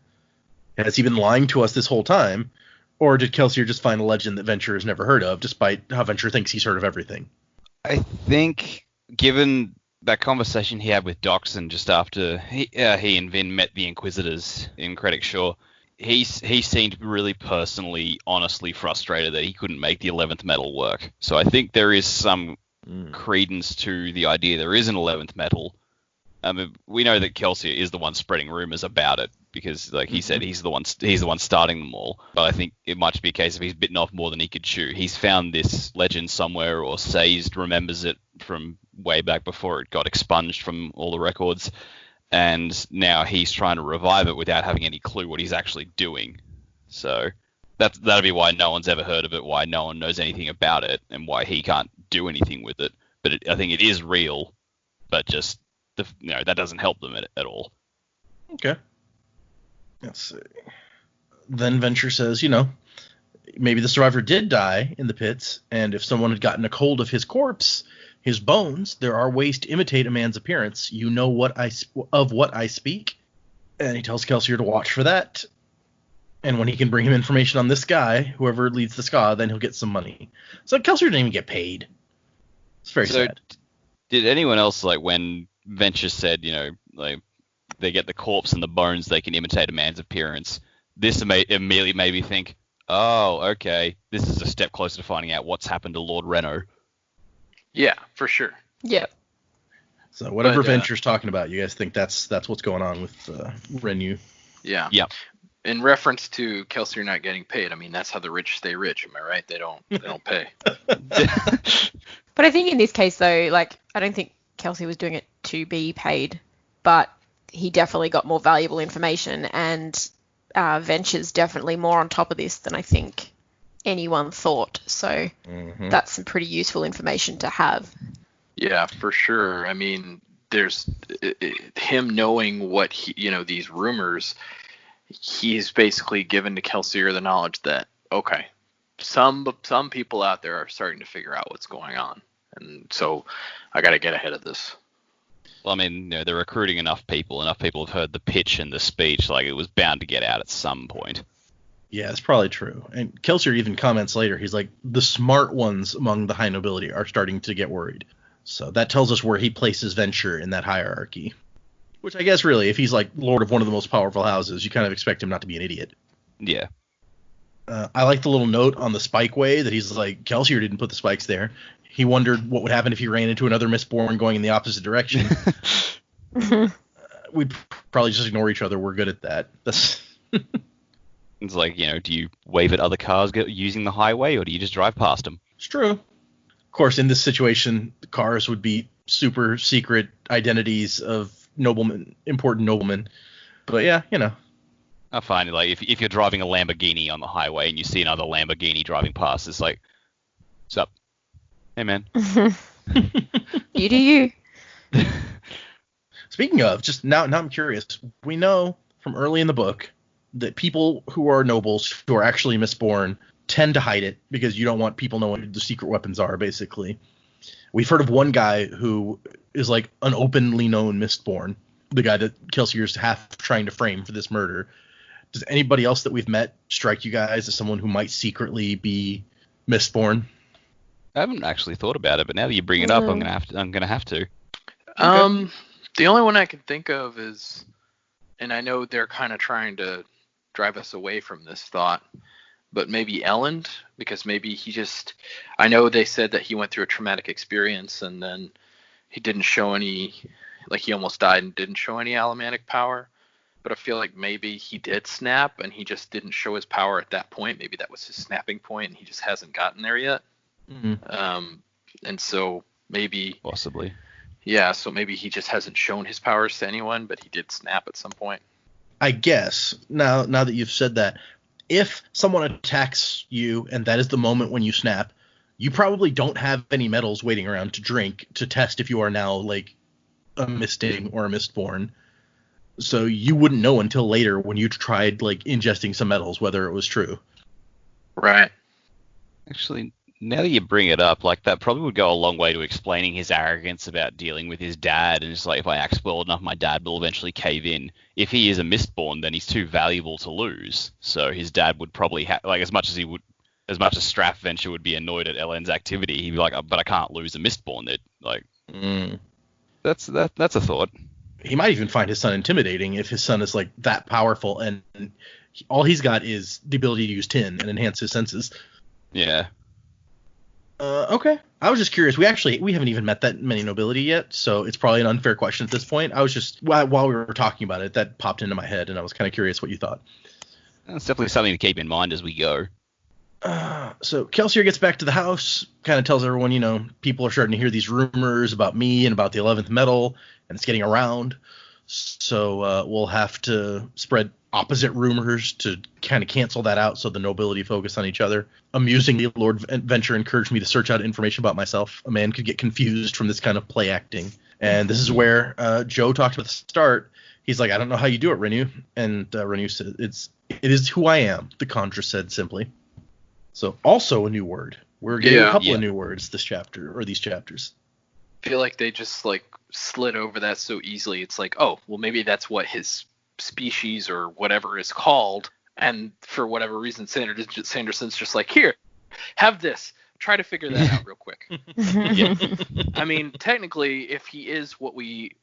[SPEAKER 1] Has he been lying to us this whole time? Or did Kelsier just find a legend that Venture has never heard of, despite how Venture thinks he's heard of everything?
[SPEAKER 2] I think, given that conversation he had with Doxson just after he and Vin met the Inquisitors in Credit Shore, he seemed really personally, honestly frustrated that he couldn't make the 11th metal work. So I think there is some credence to the idea there is an 11th metal. I mean, we know that Kelsier is the one spreading rumors about it because, like he said, he's the one starting them all. But I think it might be a case of he's bitten off more than he could chew. He's found this legend somewhere, or Sazed remembers it from way back before it got expunged from all the records, and now he's trying to revive it without having any clue what he's actually doing. So that'll be why no one's ever heard of it, why no one knows anything about it, and why he can't do anything with it. But I think it is real, but just that doesn't help them at all.
[SPEAKER 1] Okay. Let's see. Then Venture says, maybe the survivor did die in the pits, and if someone had gotten a hold of his corpse, his bones, there are ways to imitate a man's appearance. You know what I speak? And he tells Kelsier to watch for that. And when he can bring him information on this guy, whoever leads the ska, then he'll get some money. So Kelsier didn't even get paid. It's very sad.
[SPEAKER 2] Did anyone else, like, when Venture said, like, they get the corpse and the bones, they can imitate a man's appearance, this immediately made me think, oh, okay, this is a step closer to finding out what's happened to Lord Reno.
[SPEAKER 4] Yeah, for sure.
[SPEAKER 3] Yeah.
[SPEAKER 1] So whatever Venture's talking about, you guys think that's what's going on with Renu?
[SPEAKER 4] Yeah.
[SPEAKER 2] Yeah.
[SPEAKER 4] In reference to Kelsier not getting paid, I mean, that's how the rich stay rich. Am I right? They don't pay.
[SPEAKER 3] But I think in this case, though, like, I don't think Kelsier was doing it to be paid, but he definitely got more valuable information, and Venture's definitely more on top of this than I think anyone thought. So that's some pretty useful information to have.
[SPEAKER 4] Yeah, for sure. I mean, there's him knowing what these rumors. He's basically given to Kelsier the knowledge that, okay, some people out there are starting to figure out what's going on, and so I got to get ahead of this.
[SPEAKER 2] Well, I mean, they're recruiting enough people. Enough people have heard the pitch and the speech. Like, it was bound to get out at some point.
[SPEAKER 1] Yeah, it's probably true. And Kelsier even comments later. He's like, the smart ones among the high nobility are starting to get worried. So that tells us where he places Venture in that hierarchy. Which I guess really, if he's like lord of one of the most powerful houses, you kind of expect him not to be an idiot.
[SPEAKER 2] Yeah.
[SPEAKER 1] I like the little note on the spike way that he's like, Kelsier didn't put the spikes there. He wondered what would happen if he ran into another Mistborn going in the opposite direction. We'd probably just ignore each other. We're good at that.
[SPEAKER 2] It's like, do you wave at other cars using the highway, or do you just drive past them?
[SPEAKER 1] It's true. Of course, in this situation, the cars would be super secret identities of important noblemen. But yeah,
[SPEAKER 2] I find it like if you're driving a Lamborghini on the highway and you see another Lamborghini driving past, it's like, what's up? Hey, man.
[SPEAKER 3] You do you.
[SPEAKER 1] Speaking of, just now I'm curious. We know from early in the book that people who are nobles, who are actually Mistborn, tend to hide it because you don't want people knowing what the secret weapons are, basically. We've heard of one guy who is like an openly known Mistborn, the guy that Kelsier's half trying to frame for this murder. Does anybody else that we've met strike you guys as someone who might secretly be Mistborn?
[SPEAKER 2] I haven't actually thought about it, but now that you bring it up, I'm gonna have to.
[SPEAKER 4] The only one I can think of is, and I know they're kind of trying to drive us away from this thought, but maybe Elend, because maybe I know they said that he went through a traumatic experience and then he didn't show any, like he almost died and didn't show any Alemannic power. But I feel like maybe he did snap and he just didn't show his power at that point. Maybe that was his snapping point and he just hasn't gotten there yet.
[SPEAKER 1] Mm-hmm.
[SPEAKER 4] And so maybe.
[SPEAKER 2] Possibly.
[SPEAKER 4] Yeah, so maybe he just hasn't shown his powers to anyone, but he did snap at some point.
[SPEAKER 1] I guess, now that you've said that, if someone attacks you and that is the moment when you snap, you probably don't have any medals waiting around to drink to test if you are now like a Misting or a Mistborn. So you wouldn't know until later when you tried like ingesting some metals whether it was true.
[SPEAKER 4] Right.
[SPEAKER 2] Actually, now that you bring it up, like that probably would go a long way to explaining his arrogance about dealing with his dad. And it's like, if I act spoiled enough, my dad will eventually cave in. If he is a Mistborn, then he's too valuable to lose. So his dad would probably like as much as Straff Venture would be annoyed at Elend's activity, he'd be like, but I can't lose a Mistborn. That like. That's a thought.
[SPEAKER 1] He might even find his son intimidating if his son is like that powerful, and all he's got is the ability to use tin and enhance his senses.
[SPEAKER 2] Yeah.
[SPEAKER 1] Okay. I was just curious. We haven't even met that many nobility yet, so it's probably an unfair question at this point. I was just, while we were talking about it, that popped into my head, and I was kind of curious what you thought.
[SPEAKER 2] It's definitely something to keep in mind as we go.
[SPEAKER 1] So Kelsier gets back to the house, kind of tells everyone, people are starting to hear these rumors about me and about the 11th metal, and it's getting around. So we'll have to spread opposite rumors to kind of cancel that out so the nobility focus on each other. Amusingly, Lord Venture encouraged me to search out information about myself. A man could get confused from this kind of play acting. And this is where Joe talked about the start. He's like, I don't know how you do it, Renu. And Renu said, it is who I am, the Contra said simply. So also a new word. We're getting a couple of new words this chapter, or these chapters.
[SPEAKER 4] I feel like they just like slid over that so easily. It's like, oh, well, maybe that's what his species or whatever is called. And for whatever reason, Sanderson's just like, here, have this. Try to figure that out real quick.
[SPEAKER 2] Yeah.
[SPEAKER 4] I mean, technically, if he is what we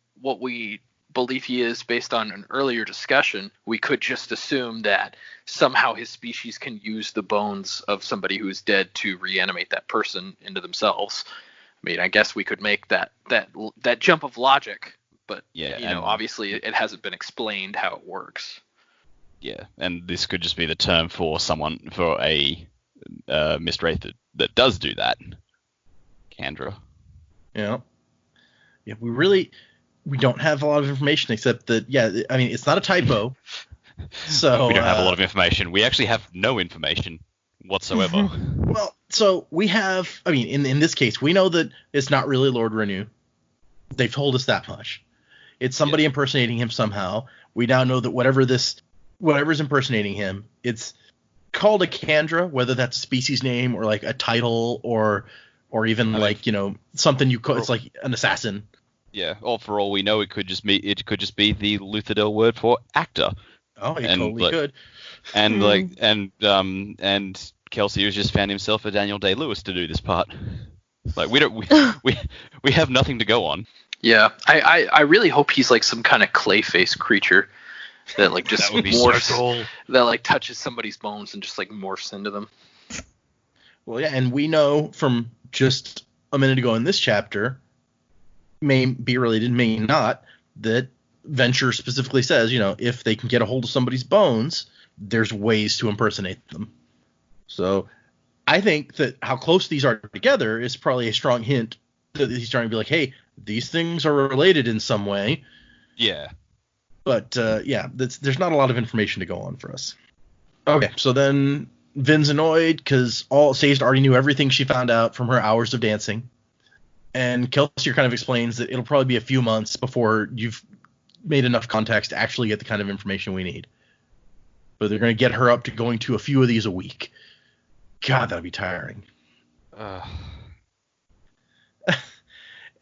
[SPEAKER 4] believe he is based on an earlier discussion, we could just assume that somehow his species can use the bones of somebody who is dead to reanimate that person into themselves. I mean, I guess we could make that jump of logic, but obviously it hasn't been explained how it works.
[SPEAKER 2] Yeah, and this could just be the term for a mist wraith that does do that. Candra.
[SPEAKER 1] Yeah. Yeah, we don't have a lot of information except that, I mean, it's not a typo. So
[SPEAKER 2] we don't have a lot of information. We actually have no information whatsoever.
[SPEAKER 1] Well, so we have, I mean, in this case, we know that it's not really Lord Renu. They've told us that much. It's somebody impersonating him somehow. We now know that whatever's impersonating him, it's called a Candra, whether that's a species name or like a title or even something you call, it's like an assassin.
[SPEAKER 2] Yeah, or for all we know, it could just be the Luthadel word for actor.
[SPEAKER 1] Oh, it totally could.
[SPEAKER 2] And and Kelsier has just found himself a Daniel Day-Lewis to do this part. Like we have nothing to go on.
[SPEAKER 4] Yeah, I really hope he's like some kind of clay-face creature that like just morphs,
[SPEAKER 2] so cool.
[SPEAKER 4] That like touches somebody's bones and just like morphs into them.
[SPEAKER 1] Well, yeah, and we know from just a minute ago in this chapter, may be related, may not, that Venture specifically says, if they can get a hold of somebody's bones, there's ways to impersonate them. So I think that how close these are together is probably a strong hint that he's trying to be like, hey, these things are related in some way.
[SPEAKER 2] Yeah.
[SPEAKER 1] But, there's not a lot of information to go on for us. Okay, so then Vin's annoyed because Sazed already knew everything she found out from her hours of dancing. And Kelsier kind of explains that it'll probably be a few months before you've made enough contacts to actually get the kind of information we need. But they're going to get her up to going to a few of these a week. God, that'd be tiring.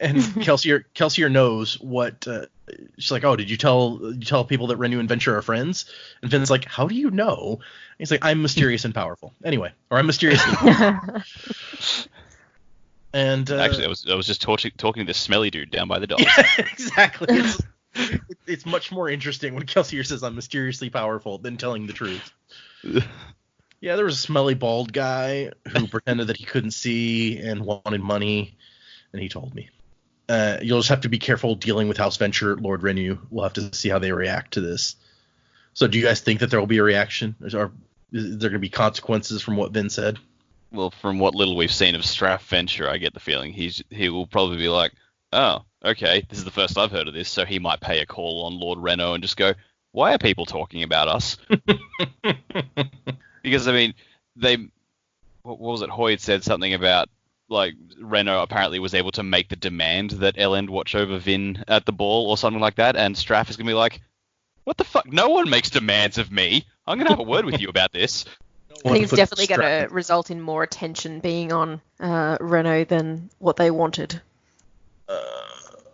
[SPEAKER 1] And Kelsier knows what. She's like, oh, did you tell people that Renu and Venture are friends? And Finn's like, how do you know? And he's like, I'm mysterious and powerful. Anyway, or I'm mysteriously powerful. And
[SPEAKER 2] actually, I was just talking to this smelly dude down by the dock.
[SPEAKER 1] Yeah, exactly. It's much more interesting when Kelsier says I'm mysteriously powerful than telling the truth. Yeah, there was a smelly bald guy who pretended that he couldn't see and wanted money, and he told me. You'll just have to be careful dealing with House Venture, Lord Renu. We'll have to see how they react to this. So do you guys think that there will be a reaction? Is there going to be consequences from what Vin said?
[SPEAKER 2] Well, from what little we've seen of Straff Venture, I get the feeling he will probably be like, oh, okay, this is the first I've heard of this, so he might pay a call on Lord Reno and just go, why are people talking about us? Because, I mean, what was it, Hoy had said something about, like, Reno apparently was able to make the demand that Elend watch over Vin at the ball or something like that, and Straff is going to be like, what the fuck? No one makes demands of me. I'm going to have a word with you about this.
[SPEAKER 3] I think it's definitely going to result in more attention being on Renault than what they wanted.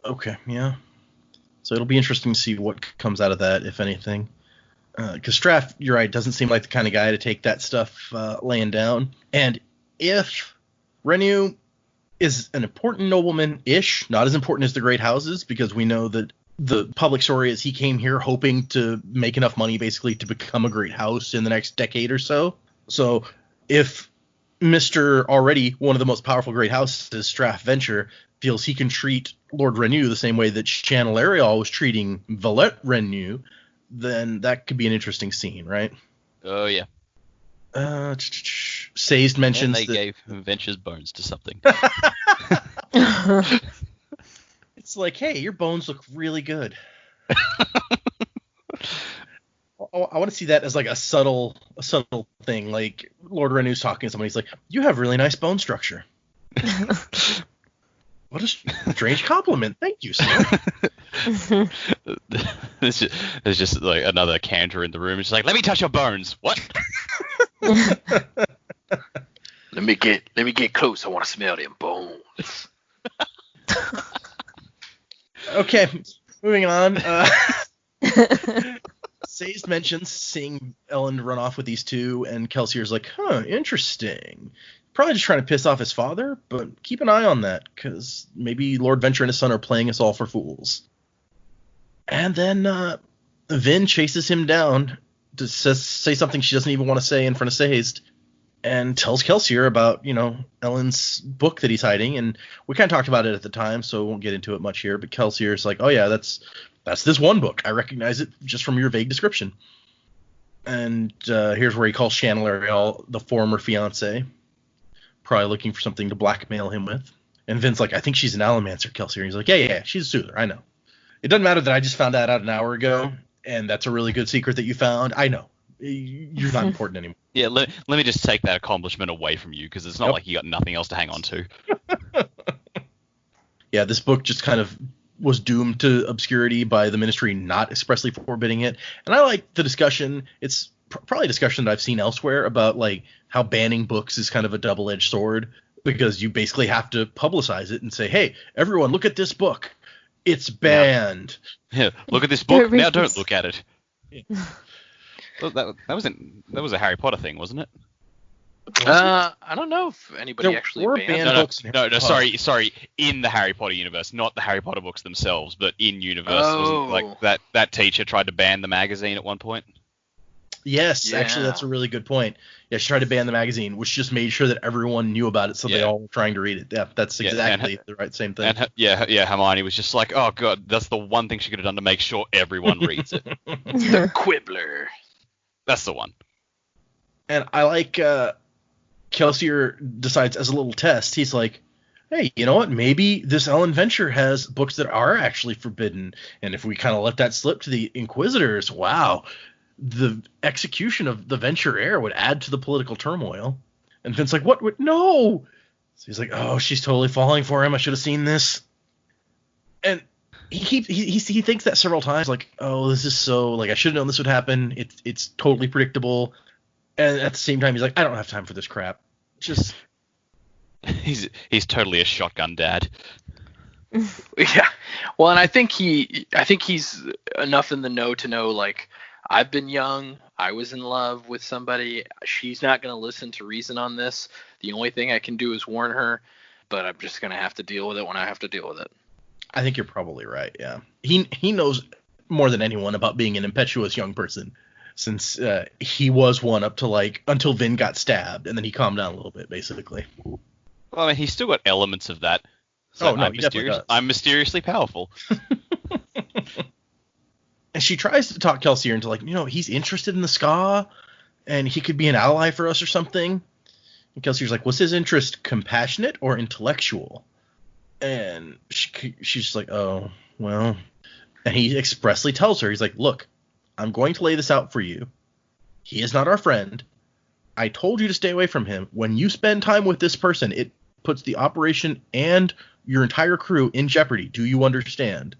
[SPEAKER 1] Okay, yeah. So it'll be interesting to see what comes out of that, if anything. Because Straff, you're right, doesn't seem like the kind of guy to take that stuff laying down. And if Renu is an important nobleman-ish, not as important as the great houses, because we know that the public story is he came here hoping to make enough money basically to become a great house in the next decade or so. So if Mr. already one of the most powerful great houses, Straff Venture, feels he can treat Lord Renew the same way that Channel Ariel was treating Valette Renew, then that could be an interesting scene, right?
[SPEAKER 2] Oh, yeah.
[SPEAKER 1] Sazed mentions
[SPEAKER 2] and they
[SPEAKER 1] that
[SPEAKER 2] gave Venture's bones to something.
[SPEAKER 1] it's like, hey, your bones look really good. I want to see that as like a subtle thing. Like Lord Renew's talking to somebody, he's like, you have really nice bone structure. What a strange compliment. Thank you, sir.
[SPEAKER 2] There's just like another canter in the room. It's like, let me touch your bones. What?
[SPEAKER 4] Let me get close. I want to smell them bones.
[SPEAKER 1] Okay, moving on. Sazed mentions seeing Elend run off with these two, and Kelsier's like, huh, interesting. Probably just trying to piss off his father, but keep an eye on that, because maybe Lord Venture and his son are playing us all for fools. And then Vin chases him down to say something she doesn't even want to say in front of Sazed, and tells Kelsier about, Elend's book that he's hiding, and we kind of talked about it at the time, so we won't get into it much here, but Kelsier's like, oh yeah, that's this one book. I recognize it just from your vague description. And here's where he calls Channel Ariel the former fiancé, probably looking for something to blackmail him with. And Vin's like, I think she's an allomancer, Kelsier. And he's like, yeah, she's a soother, I know. It doesn't matter that I just found that out an hour ago, and that's a really good secret that you found. I know. You're not important anymore.
[SPEAKER 2] Yeah, let me just take that accomplishment away from you, because it's not like you got nothing else to hang on to.
[SPEAKER 1] Yeah, this book just kind of was doomed to obscurity by the Ministry not expressly forbidding it. And I like the discussion. It's probably a discussion that I've seen elsewhere about like how banning books is kind of a double-edged sword, because you basically have to publicize it and say, hey, everyone, look at this book. It's banned.
[SPEAKER 2] Yeah, look at this book. Now don't look at it. Yeah. Well, that was a Harry Potter thing, wasn't it?
[SPEAKER 4] I don't know if anybody
[SPEAKER 1] There
[SPEAKER 4] actually
[SPEAKER 1] were
[SPEAKER 4] banned
[SPEAKER 1] banned
[SPEAKER 4] it.
[SPEAKER 1] books.
[SPEAKER 2] No, sorry. In the Harry Potter universe, not the Harry Potter books themselves, but in universe.
[SPEAKER 4] Oh.
[SPEAKER 2] Wasn't like that teacher tried to ban the magazine at one point?
[SPEAKER 1] Yes,
[SPEAKER 4] Yeah.
[SPEAKER 1] actually, that's a really good point. Yeah, she tried to ban the magazine, which just made sure that everyone knew about it, so they all were trying to read it. Yeah, that's exactly the same thing.
[SPEAKER 2] And Hermione was just like, oh god, that's the one thing she could have done to make sure everyone reads it.
[SPEAKER 4] The Quibbler.
[SPEAKER 2] That's the one.
[SPEAKER 1] And I like Kelsier decides as a little test, he's like, hey, you know what? Maybe this Elend Venture has books that are actually forbidden, and if we kind of let that slip to the Inquisitors, wow, the execution of the Venture heir would add to the political turmoil. And Vince's like, what? No! So he's like, oh, she's totally falling for him. I should have seen this. And he thinks that several times, like, oh, this is so, like, I should have known this would happen. It's totally predictable. And at the same time, he's like, I don't have time for this crap. Just
[SPEAKER 2] he's totally a shotgun dad.
[SPEAKER 4] Yeah. Well, and I think he's enough in the know to know, like, I've been young. I was in love with somebody. She's not going to listen to reason on this. The only thing I can do is warn her, but I'm just going to have to deal with it when I have to deal with it.
[SPEAKER 1] I think you're probably right, yeah. He knows more than anyone about being an impetuous young person, since he was one up to, like, until Vin got stabbed, and then he calmed down a little bit, basically.
[SPEAKER 2] Well, I mean, he's still got elements of that. So
[SPEAKER 1] he definitely does.
[SPEAKER 2] I'm mysteriously powerful.
[SPEAKER 1] And she tries to talk Kelsier into, like, he's interested in the Ska, and he could be an ally for us or something. And Kelsier's like, was his interest compassionate or intellectual? And she's like, oh, well. And he expressly tells her, he's like, look, I'm going to lay this out for you. He is not our friend. I told you to stay away from him. When you spend time with this person, it puts the operation and your entire crew in jeopardy. Do you understand?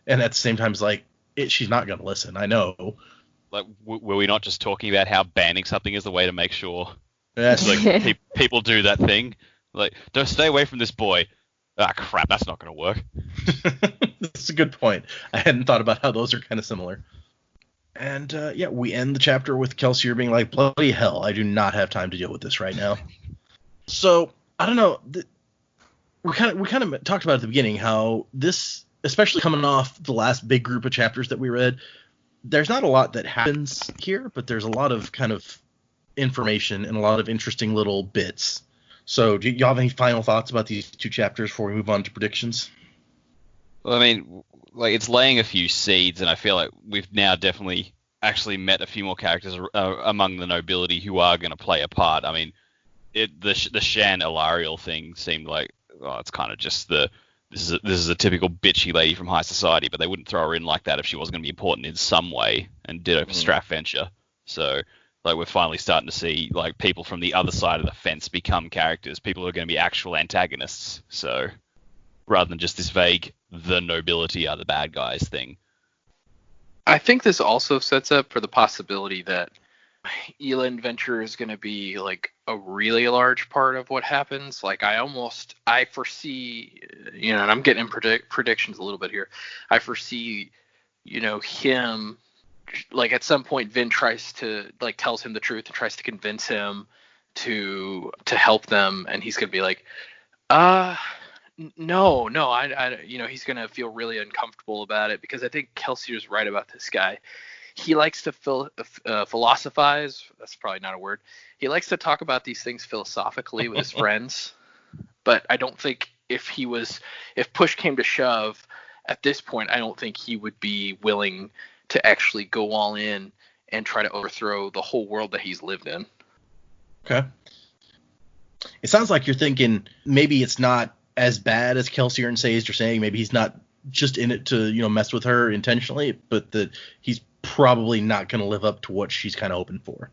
[SPEAKER 1] And at the same time, it's like, she's not going to listen. I know.
[SPEAKER 2] Like, were we not just talking about how banning something is the way to make sure
[SPEAKER 1] that's
[SPEAKER 2] like people do that thing? Like, don't stay away from this boy. Ah, crap, that's not going to work.
[SPEAKER 1] That's a good point. I hadn't thought about how those are kind of similar. And, we end the chapter with Kelsier being like, bloody hell, I do not have time to deal with this right now. So, I don't know. we kind of talked about at the beginning how this, especially coming off the last big group of chapters that we read, there's not a lot that happens here, but there's a lot of kind of information and a lot of interesting little bits. So do y'all have any final thoughts about these two chapters before we move on to predictions?
[SPEAKER 2] Well, I mean, like, it's laying a few seeds, and I feel like we've now definitely actually met a few more characters among the nobility who are going to play a part. I mean, the Shan Ilariel thing seemed like, oh, it's kind of just this is a typical bitchy lady from high society, but they wouldn't throw her in like that if she wasn't going to be important in some way, and ditto for Elend Venture. So, like, we're finally starting to see, like, people from the other side of the fence become characters, people who are going to be actual antagonists. So, rather than just this vague, the nobility are the bad guys thing.
[SPEAKER 4] I think this also sets up for the possibility that Elend Venture is going to be like a really large part of what happens. Like, I foresee, and I'm getting predictions a little bit here. I foresee, him, like, at some point Vin tries to, like, tells him the truth and tries to convince him to help them, and he's going to be like, no, he's going to feel really uncomfortable about it, because I think Kelsier's right about this guy. He likes to philosophize. That's probably not a word. He likes to talk about these things philosophically with his friends. But I don't think if push came to shove at this point, I don't think he would be willing to actually go all in and try to overthrow the whole world that he's lived in.
[SPEAKER 1] Okay. It sounds like you're thinking maybe it's not as bad as Kelsier and Sage are saying. Maybe he's not just in it to, mess with her intentionally, but that he's probably not going to live up to what she's kind of hoping for.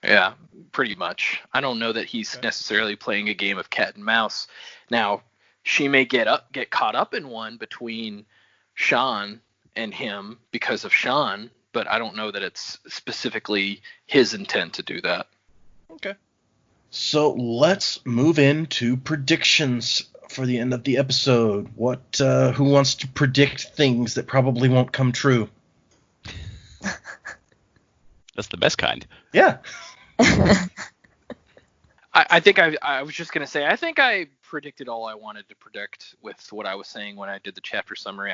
[SPEAKER 4] Yeah, pretty much. I don't know that he's necessarily playing a game of cat and mouse. Now, she may get caught up in one between Sean and him because of Sean, but I don't know that it's specifically his intent to do that.
[SPEAKER 1] Okay. So let's move into predictions for the end of the episode. Who wants to predict things that probably won't come true?
[SPEAKER 2] That's the best kind.
[SPEAKER 1] Yeah.
[SPEAKER 4] I think I was just going to say, I think I predicted all I wanted to predict with what I was saying when I did the chapter summary.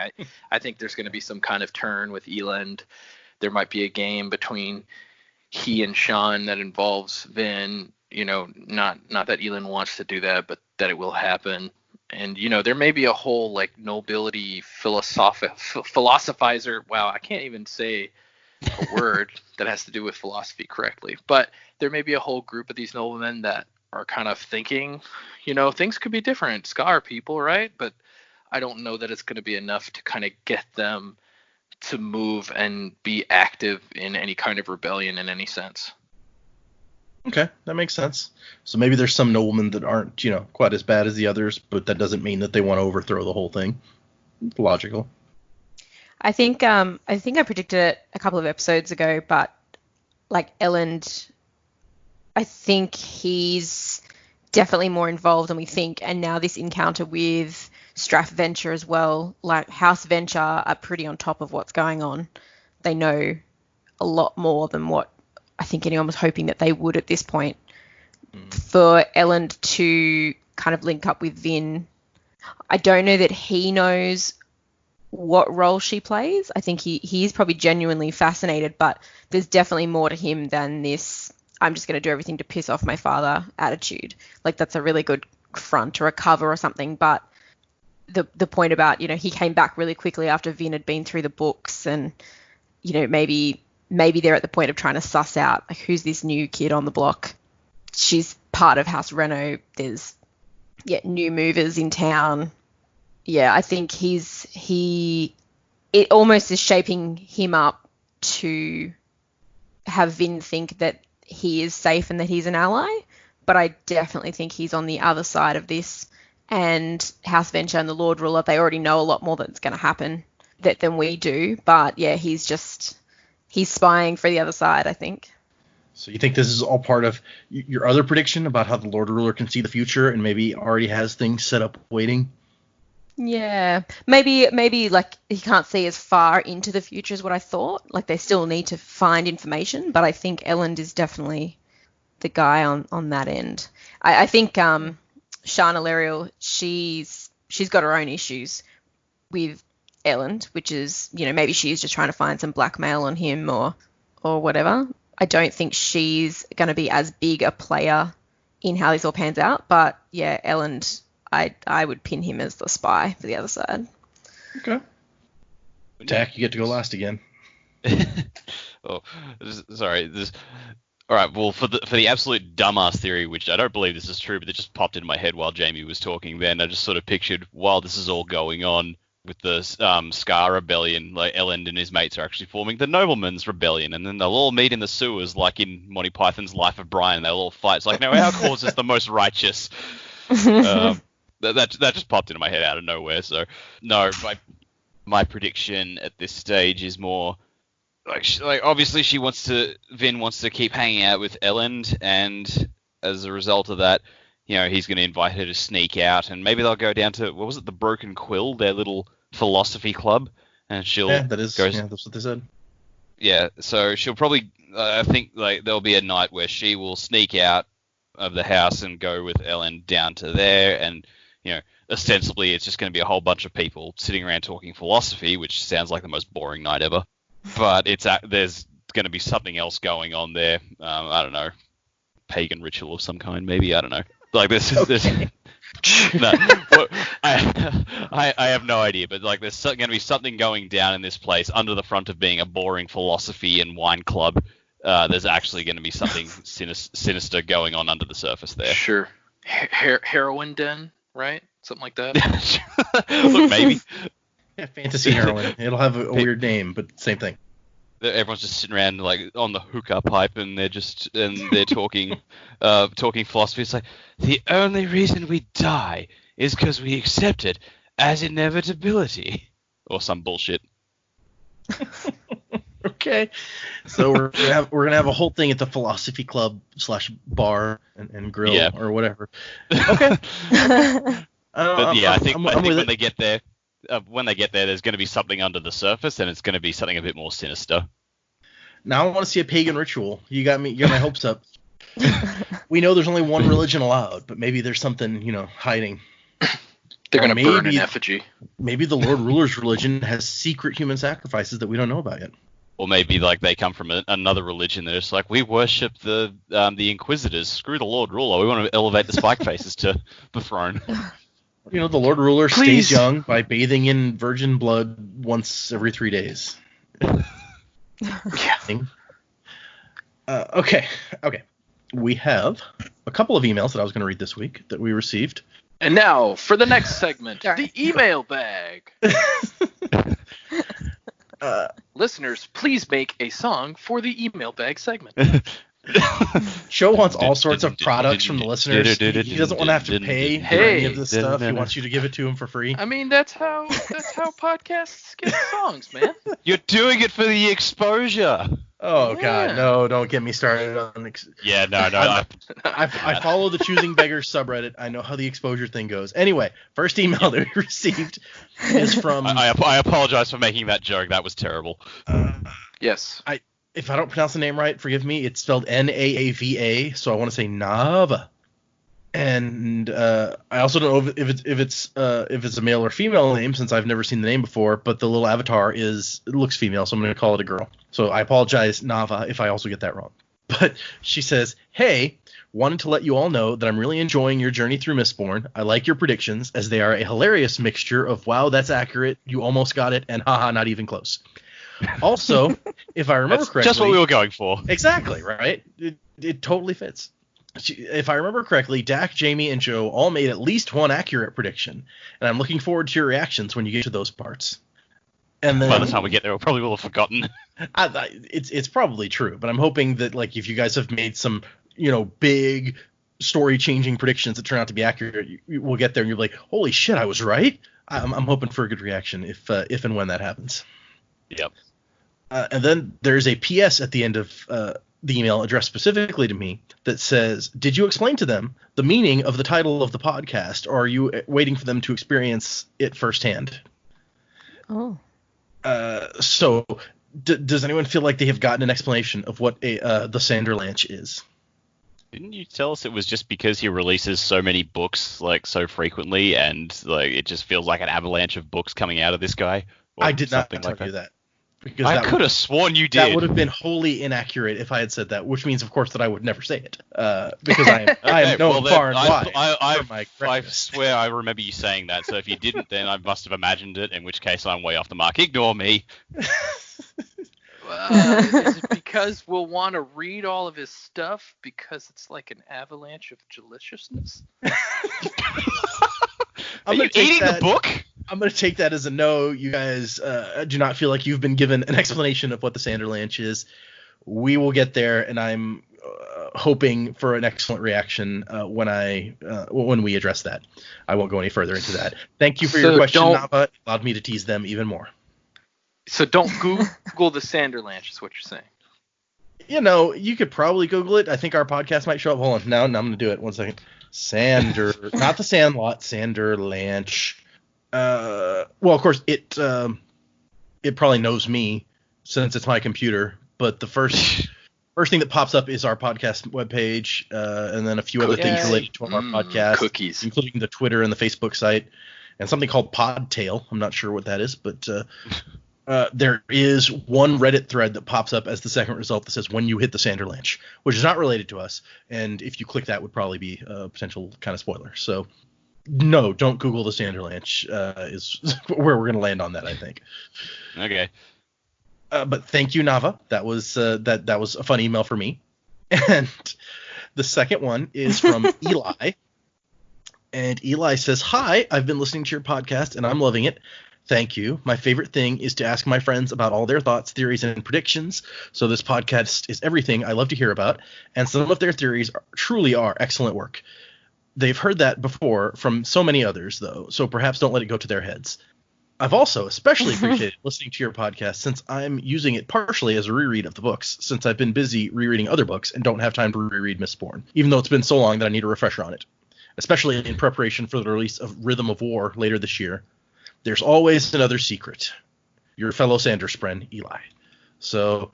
[SPEAKER 4] I think there's going to be some kind of turn with Elend. There might be a game between he and Sean that involves Vin, not that Elend wants to do that, but that it will happen. And, there may be a whole, like, nobility philosophizer. Wow, I can't even say a word that has to do with philosophy correctly. But there may be a whole group of these noblemen that are kind of thinking, things could be different. Scar people, right? But I don't know that it's going to be enough to kind of get them to move and be active in any kind of rebellion in any sense.
[SPEAKER 1] Okay, that makes sense. So maybe there's some noblemen that aren't, quite as bad as the others, but that doesn't mean that they want to overthrow the whole thing. Logical.
[SPEAKER 3] I think I predicted it a couple of episodes ago, but, like, Elend, I think he's definitely more involved than we think. And now this encounter with Elend Venture as well, like, House Venture are pretty on top of what's going on. They know a lot more than what I think anyone was hoping that they would at this point. For Elend to kind of link up with Vin, I don't know that he knows what role she plays. I think he is probably genuinely fascinated, but there's definitely more to him than this I'm just going to do everything to piss off my father attitude. Like, that's a really good front or a cover or something, but the point about, he came back really quickly after Vin had been through the books, and, maybe they're at the point of trying to suss out, like, who's this new kid on the block. She's part of House Reno. There's new movers in town. Yeah, I think it almost is shaping him up to have Vin think that he is safe and that he's an ally. But I definitely think he's on the other side of this. And House Venture and the Lord Ruler, they already know a lot more that's going to happen than we do. But yeah, he's spying for the other side, I think.
[SPEAKER 1] So you think this is all part of your other prediction about how the Lord Ruler can see the future and maybe already has things set up waiting?
[SPEAKER 3] Yeah, maybe like he can't see as far into the future as what I thought. Like, they still need to find information, but I think Elend is definitely the guy on that end. I think Shana Lerial, she's got her own issues with Elend, which is, maybe she's just trying to find some blackmail on him or whatever. I don't think she's going to be as big a player in how this all pans out. But yeah, Elend, I would pin him as the spy for the other side.
[SPEAKER 1] Okay. Tack, you get to go last again.
[SPEAKER 2] Oh, sorry. All right. Well, for the absolute dumbass theory, which I don't believe this is true, but it just popped into my head while Jamie was talking. Then I just sort of pictured while this is all going on with the Scar Rebellion, like Elend and his mates are actually forming the Noblemen's Rebellion, and then they'll all meet in the sewers, like in Monty Python's Life of Brian. They'll all fight. It's like, no, our cause is the most righteous. That just popped into my head out of nowhere. So no, my prediction at this stage is more like obviously Vin wants to keep hanging out with Elend, and as a result of that, he's going to invite her to sneak out, and maybe they'll go down to, what was it, the Broken Quill, their little philosophy club, and she'll
[SPEAKER 1] that's what they said.
[SPEAKER 2] Yeah, so she'll probably, I think, like, there'll be a night where she will sneak out of the house and go with Elend down to there, and ostensibly it's just going to be a whole bunch of people sitting around talking philosophy, which sounds like the most boring night ever. But there's going to be something else going on there. I don't know, pagan ritual of some kind, maybe. I don't know. Like this. No, I have no idea. But like, there's going to be something going down in this place under the front of being a boring philosophy and wine club. There's actually going to be something sinister going on under the surface there.
[SPEAKER 4] Sure. Heroin den, right? Something like that.
[SPEAKER 2] Look, maybe.
[SPEAKER 1] Yeah, fantasy heroin. It'll have a weird name, but same thing.
[SPEAKER 2] Everyone's just sitting around like on the hookah pipe, and they're talking talking philosophy. It's like, the only reason we die is because we accept it as inevitability, or some bullshit.
[SPEAKER 1] Okay, so we're gonna have a whole thing at the philosophy club / bar and grill or whatever. Okay.
[SPEAKER 2] But yeah, I think when they get there. There's going to be something under the surface, and it's going to be something a bit more sinister.
[SPEAKER 1] Now I want to see a pagan ritual. You got my hopes up. We know there's only one religion allowed, but maybe there's something, hiding.
[SPEAKER 4] They're going to burn an effigy. Maybe
[SPEAKER 1] the Lord Ruler's religion has secret human sacrifices that we don't know about yet.
[SPEAKER 2] Or maybe like they come from another religion. They're just like, we worship the Inquisitors. Screw the Lord Ruler. We want to elevate the spike faces to the throne.
[SPEAKER 1] The Lord Ruler stays young by bathing in virgin blood once every 3 days. Okay. We have a couple of emails that I was going to read this week that we received.
[SPEAKER 4] And now for the next segment, the email bag. Listeners, please make a song for the email bag segment.
[SPEAKER 1] Show wants all sorts of products from the listeners. He doesn't want to have to pay for any of this stuff. He wants you to give it to him for free.
[SPEAKER 4] I mean, that's how podcasts get songs, man.
[SPEAKER 2] You're doing it for the exposure.
[SPEAKER 1] Oh God, no! Don't get me started on.
[SPEAKER 2] Yeah, no.
[SPEAKER 1] I follow the Choosing Beggars subreddit. I know how the exposure thing goes. Anyway, first email that we received is from.
[SPEAKER 2] I apologize for making that joke. That was terrible.
[SPEAKER 4] Yes.
[SPEAKER 1] If I don't pronounce the name right, forgive me. It's spelled Naava, so I want to say Nava. And I also don't know if it's a male or female name, since I've never seen the name before. But the little avatar looks female, so I'm going to call it a girl. So I apologize, Nava, if I also get that wrong. But she says, "Hey, wanted to let you all know that I'm really enjoying your journey through Mistborn. I like your predictions, as they are a hilarious mixture of wow, that's accurate, you almost got it, and haha, not even close. Also, if I remember correctly,
[SPEAKER 2] just what we were going for.
[SPEAKER 1] Exactly, right? It totally fits. If I remember correctly, Dak, Jamie, and Joe all made at least one accurate prediction, and I'm looking forward to your reactions when you get to those parts. And then
[SPEAKER 2] by the time we get there, we probably will have forgotten.
[SPEAKER 1] It's probably true, but I'm hoping that, like, if you guys have made some, big story-changing predictions that turn out to be accurate, we'll get there and you'll be like, holy shit, I was right. I'm hoping for a good reaction if and when that happens.
[SPEAKER 2] Yep.
[SPEAKER 1] And then there's a PS at the end of the email addressed specifically to me that says, did you explain to them the meaning of the title of the podcast, or are you waiting for them to experience it firsthand?
[SPEAKER 3] Oh.
[SPEAKER 1] So does anyone feel like they have gotten an explanation of what the Sanderlanche is?
[SPEAKER 2] Didn't you tell us it was just because he releases so many books like so frequently, and like it just feels like an avalanche of books coming out of this guy? Or
[SPEAKER 1] I did not
[SPEAKER 2] something
[SPEAKER 1] tell
[SPEAKER 2] like
[SPEAKER 1] you that. Because
[SPEAKER 2] I
[SPEAKER 1] that
[SPEAKER 2] could
[SPEAKER 1] would,
[SPEAKER 2] have sworn you
[SPEAKER 1] that
[SPEAKER 2] did.
[SPEAKER 1] would have been wholly inaccurate if I had said that, which means, of course, that I would never say it. Because I am known far and wide for my
[SPEAKER 2] I
[SPEAKER 1] correctness.
[SPEAKER 2] swear I remember you saying that. So if you didn't, then I must have imagined it. In which case, I'm way off the mark. Ignore me.
[SPEAKER 4] Is it because we'll want to read all of his stuff because it's like an avalanche of deliciousness?
[SPEAKER 2] Are you eating the book?
[SPEAKER 1] I'm going to take that as a no. You guys do not feel like you've been given an explanation of what the Sanderlanche is. We will get there, and I'm hoping for an excellent reaction when we address that. I won't go any further into that. Thank you for your question, Nava. It allowed me to tease them even more.
[SPEAKER 4] So don't Google the Sanderlanche is what you're saying.
[SPEAKER 1] You know, you could probably Google it. I think our podcast might show up. Hold on. Now I'm going to do it. 1 second. Not the Sandlot, Sanderlanche. Well, of course, it probably knows me since it's my computer. But the first thing that pops up is our podcast webpage, and then a few other things related to our podcast,
[SPEAKER 4] cookies,
[SPEAKER 1] including the Twitter and the Facebook site, and something called Podtail. I'm not sure what that is, but there is one Reddit thread that pops up as the second result that says when you hit the Sanderlanche, which is not related to us. And if you click that, would probably be a potential kind of spoiler. So no, don't Google the Sanderlanche is where we're going to land on that, I think.
[SPEAKER 2] Okay.
[SPEAKER 1] But thank you, Nava. That was that was a fun email for me. And the second one is from Eli. And Eli says, "Hi, I've been listening to your podcast and I'm loving it. Thank you. My favorite thing is to ask my friends about all their thoughts, theories, and predictions. So this podcast is everything I love to hear about. And some of their theories truly are excellent work. They've heard that before from so many others, though, so perhaps don't let it go to their heads. I've also especially appreciated listening to your podcast since I'm using it partially as a reread of the books, since I've been busy rereading other books and don't have time to reread Mistborn, even though it's been so long that I need a refresher on it, especially in preparation for the release of Rhythm of War later this year. There's always another secret. Your fellow Sanderspren, Eli." So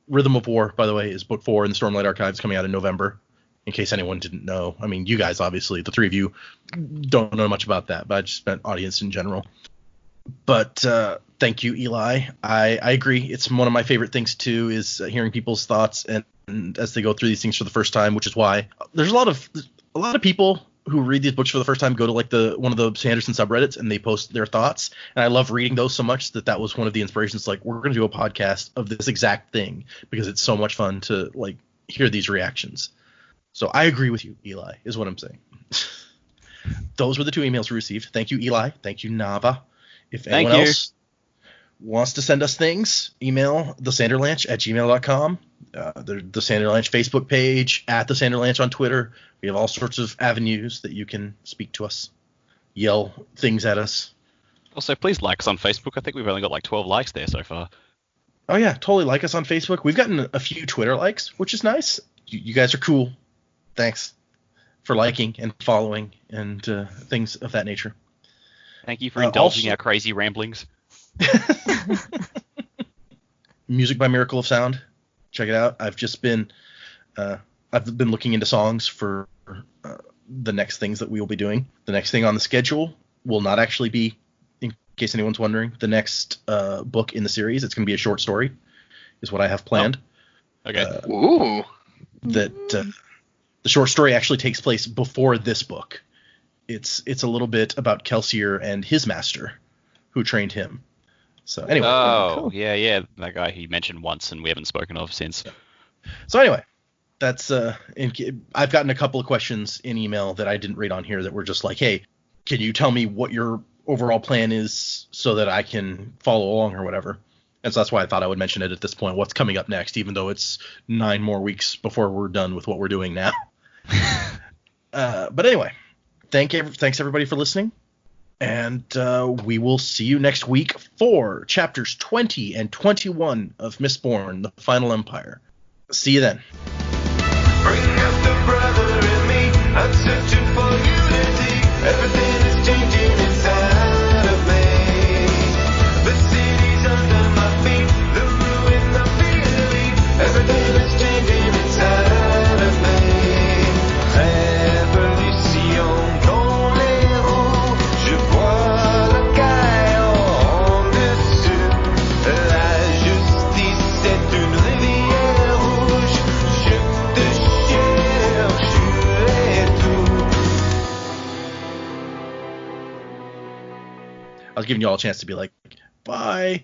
[SPEAKER 1] Rhythm of War, by the way, is book 4 in the Stormlight Archives, coming out in November, in case anyone didn't know. I mean, you guys, obviously, the three of you don't know much about that, but I just meant audience in general. But thank you, Eli. I agree. It's one of my favorite things, too, is hearing people's thoughts and as they go through these things for the first time, which is why there's a lot of people who read these books for the first time go to like one of the Sanderson subreddits and they post their thoughts. And I love reading those so much that was one of the inspirations. Like, we're going to do a podcast of this exact thing because it's so much fun to like hear these reactions. So I agree with you, Eli, is what I'm saying. Those were the 2 emails we received. Thank you, Eli. Thank you, Nava. If anyone else wants to send us things, email thesanderlanche@gmail.com. The Sanderlanche Facebook page, at the Sanderlanche on Twitter. We have all sorts of avenues that you can speak to us, yell things at us.
[SPEAKER 2] Also, please like us on Facebook. I think we've only got like 12 likes there so far.
[SPEAKER 1] Oh yeah, totally like us on Facebook. We've gotten a few Twitter likes, which is nice. You guys are cool. Thanks for liking and following and things of that nature.
[SPEAKER 2] Thank you for indulging our crazy ramblings.
[SPEAKER 1] Music by Miracle of Sound. Check it out. I've been looking into songs for the next things that we will be doing. The next thing on the schedule will not actually be, in case anyone's wondering, the next book in the series. It's going to be a short story, is what I have planned.
[SPEAKER 2] Oh. Okay.
[SPEAKER 4] Ooh.
[SPEAKER 1] That the short story actually takes place before this book. It's a little bit about Kelsier and his master, who trained him. So anyway.
[SPEAKER 2] Oh,
[SPEAKER 1] cool.
[SPEAKER 2] yeah, that guy he mentioned once and we haven't spoken of since.
[SPEAKER 1] So anyway, that's I've gotten a couple of questions in email that I didn't read on here that were just like, hey, can you tell me what your overall plan is so that I can follow along or whatever? And so that's why I thought I would mention it at this point, what's coming up next, even though it's 9 more weeks before we're done with what we're doing now. But anyway, thanks everybody for listening. And we will see you next week for chapters 20 and 21 of Mistborn, The Final Empire. See you then.
[SPEAKER 5] Bring up the brother in me. I'm searching for unity. Everything is changing inside of me. The city's under my feet. The ruin I'm feeling. Everything is changing inside of me.
[SPEAKER 1] given you all a chance to be like, bye.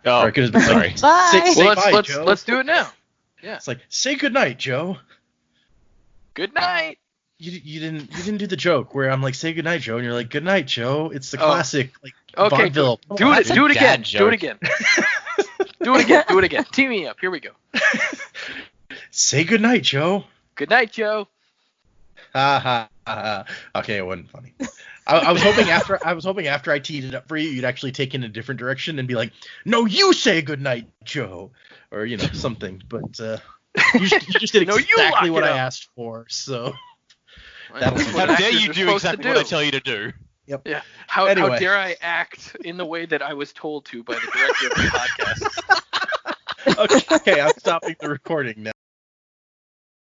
[SPEAKER 2] Oh,
[SPEAKER 1] Or it could have been
[SPEAKER 2] sorry.
[SPEAKER 1] like,
[SPEAKER 3] Bye.
[SPEAKER 1] Say
[SPEAKER 4] Well,
[SPEAKER 1] bye, Joe.
[SPEAKER 4] let's do it now. Yeah.
[SPEAKER 1] It's like, say goodnight, Joe.
[SPEAKER 4] Good night.
[SPEAKER 1] You didn't do the joke where I'm like, say goodnight, Joe, and you're like, good night, Joe. It's the
[SPEAKER 4] Oh.
[SPEAKER 1] classic like
[SPEAKER 4] Okay.
[SPEAKER 1] vaudeville.
[SPEAKER 4] Do it.
[SPEAKER 2] That's a
[SPEAKER 4] Do it again.
[SPEAKER 2] dad
[SPEAKER 4] Do it
[SPEAKER 2] joke.
[SPEAKER 4] again. Do it again. Do it again. Team me up. Here we go.
[SPEAKER 1] Say goodnight, Joe.
[SPEAKER 4] Good night, Joe.
[SPEAKER 1] Ha ha ha. Okay, it wasn't funny. I was hoping after I teed it up for you, you'd actually take in a different direction and be like, no, you say goodnight, Joe, or something. But you just did
[SPEAKER 4] No, you
[SPEAKER 1] exactly
[SPEAKER 4] lock
[SPEAKER 1] what
[SPEAKER 4] it
[SPEAKER 1] I
[SPEAKER 4] up.
[SPEAKER 1] asked for. So
[SPEAKER 4] That's
[SPEAKER 2] How
[SPEAKER 4] what
[SPEAKER 2] dare
[SPEAKER 4] actors
[SPEAKER 2] you
[SPEAKER 4] are
[SPEAKER 2] do
[SPEAKER 4] supposed
[SPEAKER 2] exactly
[SPEAKER 4] to
[SPEAKER 2] what I
[SPEAKER 4] do.
[SPEAKER 2] tell you to do?
[SPEAKER 4] Yeah. How
[SPEAKER 1] Anyway.
[SPEAKER 4] dare I act in the way that I was told to by the director of the podcast?
[SPEAKER 1] okay, I'm stopping the recording now.